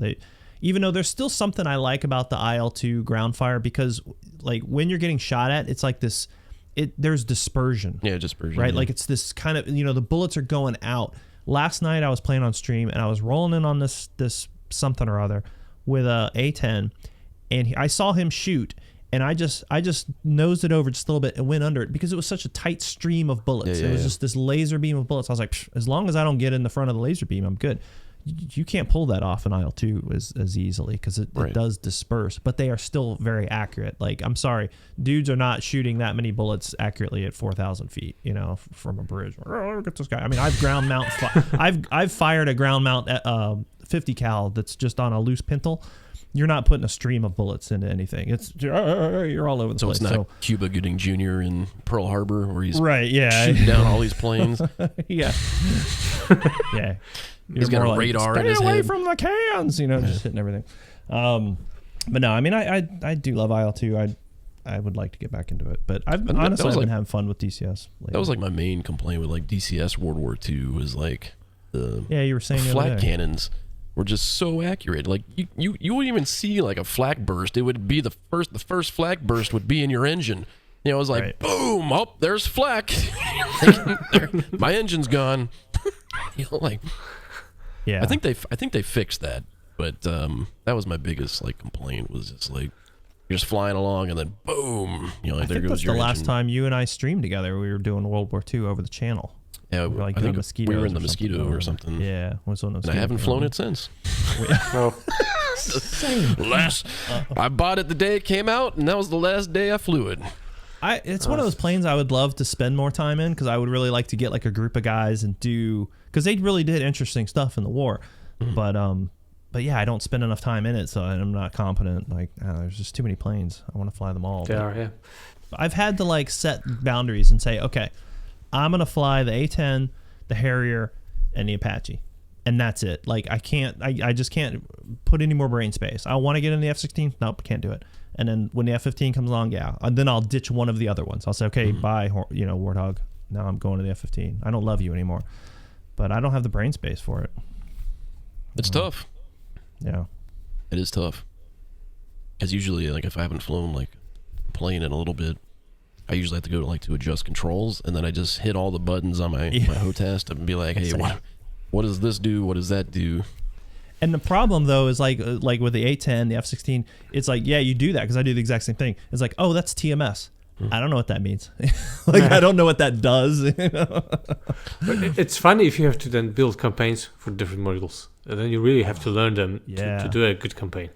Speaker 3: even though there's still something I like about the IL-2 ground fire, because when you're getting shot at, it's like this, there's dispersion.
Speaker 2: Yeah, dispersion.
Speaker 3: Right?
Speaker 2: Yeah.
Speaker 3: Like it's this kind of, the bullets are going out. Last night I was playing on stream and I was rolling in on this something or other with a A10, and I saw him shoot, and I just nosed it over just a little bit and went under it, because it was such a tight stream of bullets. It was just this laser beam of bullets. I was like, as long as I don't get in the front of the laser beam, I'm good. You can't pull that off in IL-2 as easily, because it does disperse, but they are still very accurate. I'm sorry, dudes are not shooting that many bullets accurately at 4,000 feet, from a bridge. Oh, look at this guy. I mean, I've ground mount. I've fired a ground mount 50 cal that's just on a loose pintle. You're not putting a stream of bullets into anything. It's you're all over the place.
Speaker 2: So it's not Cuba Gooding Jr. in Pearl Harbor, where he's
Speaker 3: shooting
Speaker 2: down all these planes.
Speaker 3: Yeah.
Speaker 2: He's got a radar in his head.
Speaker 3: Stay away from the cans, just hitting everything. But no, I mean, I do love IL-2. I would like to get back into it, but I've been having fun with DCS lately.
Speaker 2: That was my main complaint with DCS World War II, was the
Speaker 3: you were saying
Speaker 2: flak cannons were just so accurate. You wouldn't even see a flak burst. It would be the first flak burst would be in your engine. It was like, boom, oh, there's flak. My engine's gone.
Speaker 3: Yeah.
Speaker 2: I think they fixed that, but that was my biggest complaint, was just you're just flying along and then boom,
Speaker 3: I
Speaker 2: there
Speaker 3: think
Speaker 2: goes
Speaker 3: that's
Speaker 2: your
Speaker 3: the last
Speaker 2: engine.
Speaker 3: time you and I streamed together. We were doing World War II over the channel.
Speaker 2: Yeah,
Speaker 3: we were
Speaker 2: I think we were in the
Speaker 3: Mosquito
Speaker 2: Mosquito or something.
Speaker 3: Yeah, was one of those.
Speaker 2: And I haven't flown it since.
Speaker 3: Same.
Speaker 2: I bought it the day it came out, and that was the last day I flew it.
Speaker 3: It's one of those planes I would love to spend more time in, because I would really like to get a group of guys and do, because they really did interesting stuff in the war. But but yeah, I don't spend enough time in it, so I'm not competent. Like, there's just too many planes. I want to fly them all.
Speaker 1: They are, yeah.
Speaker 3: I've had to like set boundaries and say, okay, I'm gonna fly the A-10, the Harrier, and the Apache, and that's it. Like, I just can't put any more brain space. I want to get in the F-16. Nope, can't do it. And then when the F-15 comes along, yeah, and then I'll ditch one of the other ones. I'll say, okay, bye, Warthog. Now I'm going to the F-15. I don't love you anymore, but I don't have the brain space for it.
Speaker 2: It's tough.
Speaker 3: Yeah,
Speaker 2: it is tough. Because usually, like, if I haven't flown like a plane in a little bit, I usually have to go to adjust controls, and then I just hit all the buttons on my HOTAS and be like, hey, what does this do? What does that do?
Speaker 3: And the problem though is like with the A-10, the F-16, it's like, yeah, you do that because I do the exact same thing. It's like, oh, that's TMS. I don't know what that means. I don't know what that does.
Speaker 1: But it's funny if you have to then build campaigns for different modules. And then you really have to learn them to do a good campaign.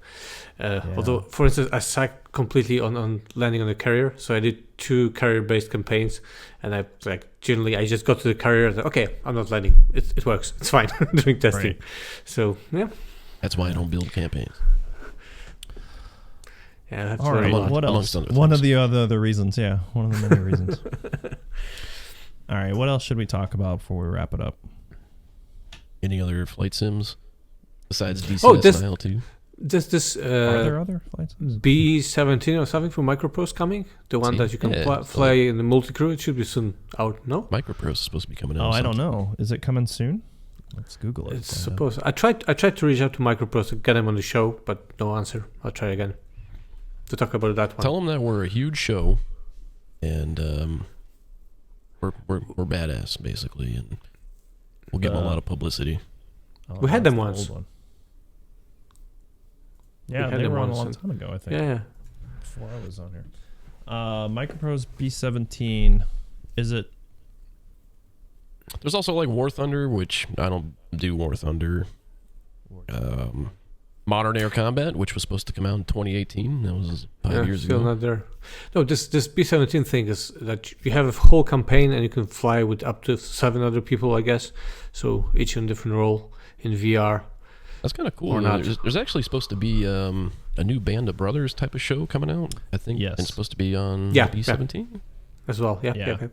Speaker 1: Although, for instance, I sucked completely on landing on the carrier. So I did 2 carrier-based campaigns. And I generally, I just got to the carrier and okay, I'm not landing. It works. It's fine doing testing. Right. So, yeah.
Speaker 2: That's why I don't build campaigns.
Speaker 1: Yeah, that's
Speaker 3: all right. What else? One of the other reasons. Yeah, one of the many reasons. All right. What else should we talk about before we wrap it up?
Speaker 2: Any other flight sims besides DCS and IL-2?
Speaker 1: This
Speaker 3: are there other flight sims?
Speaker 1: B-17 or something for Microprose coming? The one that you can fly in the multi-crew? It should be soon out, no?
Speaker 2: Microprose is supposed to be coming out.
Speaker 3: Oh, I don't know. Is it coming soon? Let's Google it.
Speaker 1: It's supposed. I tried to reach out to Microprose to get them on the show, but no answer. I'll try again to talk about that one.
Speaker 2: Tell them that we're a huge show, and we're badass basically, and we'll give them a lot of publicity.
Speaker 1: We had them once.
Speaker 3: Yeah, they were on a long time ago, I think.
Speaker 1: Yeah.
Speaker 3: Before I was on here. Microprose B-17, is it?
Speaker 2: There's also like War Thunder, which I don't do War Thunder. Modern Air Combat, which was supposed to come out in 2018. That was 5 years ago.
Speaker 1: Still not there. No, this B-17 thing is that you have a whole campaign and you can fly with up to 7 other people, I guess. So each in a different role in VR.
Speaker 2: That's kind of cool. There's actually supposed to be a new Band of Brothers type of show coming out, I think.
Speaker 3: Yes.
Speaker 2: And it's supposed to be on B-17?
Speaker 1: As well, yeah.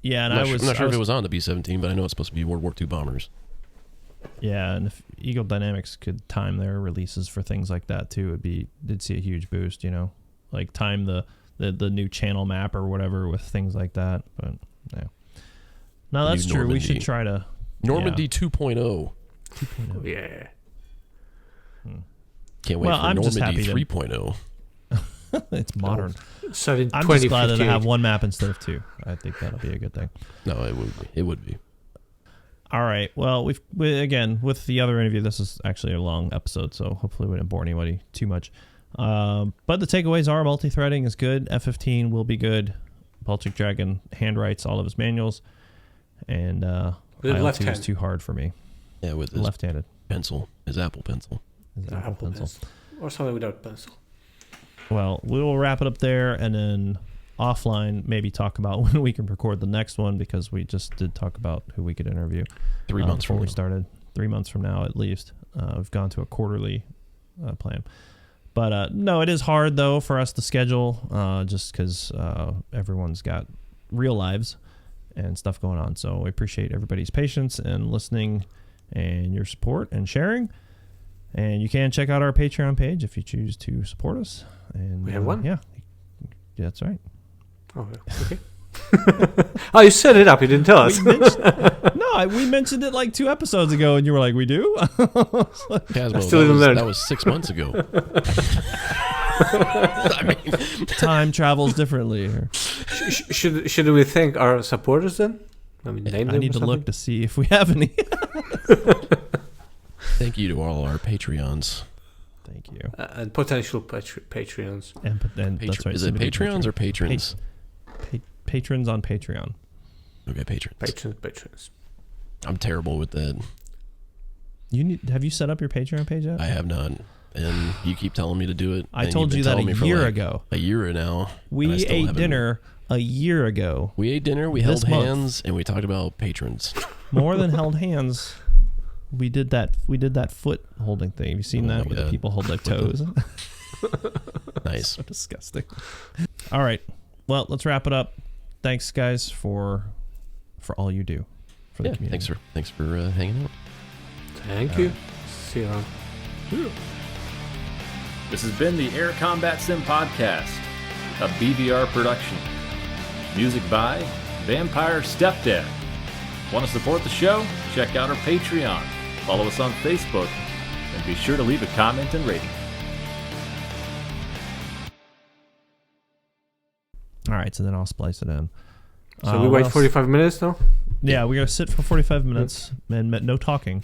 Speaker 3: Yeah, and
Speaker 2: I'm not sure if it was on the B-17, but I know it's supposed to be World War II bombers.
Speaker 3: Yeah, and if Eagle Dynamics could time their releases for things like that too, they'd see a huge boost, like time the new channel map or whatever with things like that. But yeah, no, that's true. We should try to
Speaker 2: Normandy 2.0.
Speaker 1: 2.0. Yeah.
Speaker 2: Can't wait for Normandy 3.0.
Speaker 3: It's modern.
Speaker 1: I'm
Speaker 3: just glad that I have one map instead of 2. I think that'll be a good thing.
Speaker 2: No, it would be.
Speaker 3: All right. Well, we again with the other interview. This is actually a long episode, so hopefully we didn't bore anybody too much. But the takeaways are multi-threading is good. F-15 will be good. Baltic Dragon handwrites all of his manuals, and IL-2 is too hard for me.
Speaker 2: Yeah, with his
Speaker 3: left-handed
Speaker 2: pencil, his Apple Pencil,
Speaker 1: or something without pencil.
Speaker 3: Well, we will wrap it up there, and then offline maybe talk about when we can record the next one, because we just did talk about who we could interview
Speaker 2: 3 months
Speaker 3: before
Speaker 2: from
Speaker 3: we
Speaker 2: now.
Speaker 3: started. 3 months from now at least. We've gone to a quarterly plan, but no, it is hard though for us to schedule just because everyone's got real lives and stuff going on. So we appreciate everybody's patience and listening and your support and sharing. And you can check out our Patreon page if you choose to support us. And
Speaker 1: we have one.
Speaker 3: Yeah, that's right.
Speaker 1: Oh, okay. Oh, you set it up. You didn't tell us.
Speaker 3: We mentioned it like 2 episodes ago, and you were like, "We do."
Speaker 2: Casmo, that was 6 months ago.
Speaker 3: Time travels differently here.
Speaker 1: Should we thank our supporters then? I
Speaker 3: need to look to see if we have any.
Speaker 2: Thank you to all our Patreons.
Speaker 3: Thank you.
Speaker 1: And potential Patreons.
Speaker 3: And that's right.
Speaker 2: Is it Patreons or patrons?
Speaker 3: Patrons on Patreon.
Speaker 2: Okay, patrons.
Speaker 1: Patrons.
Speaker 2: I'm terrible with that.
Speaker 3: Have you set up your Patreon page yet?
Speaker 2: I have not. And you keep telling me to do it.
Speaker 3: I told you that a year ago.
Speaker 2: A year now.
Speaker 3: We ate dinner a year ago.
Speaker 2: We ate dinner, we held hands, and we talked about patrons.
Speaker 3: More than held hands. we did that foot holding thing. Have you seen that where the people hold their toes?
Speaker 2: Nice.
Speaker 3: So disgusting. All right. Well, let's wrap it up. Thanks, guys, for all you do for the community.
Speaker 2: Thanks for hanging out.
Speaker 1: Thank you. See you around.
Speaker 10: This has been the Air Combat Sim Podcast, a BVR production. Music by Vampire Stepdad. Want to support the show? Check out our Patreon. Follow us on Facebook. And be sure to leave a comment and rating.
Speaker 3: All right, so then I'll splice it in.
Speaker 1: So we wait 45 minutes now?
Speaker 3: Yeah, we got to sit for 45 minutes and no talking.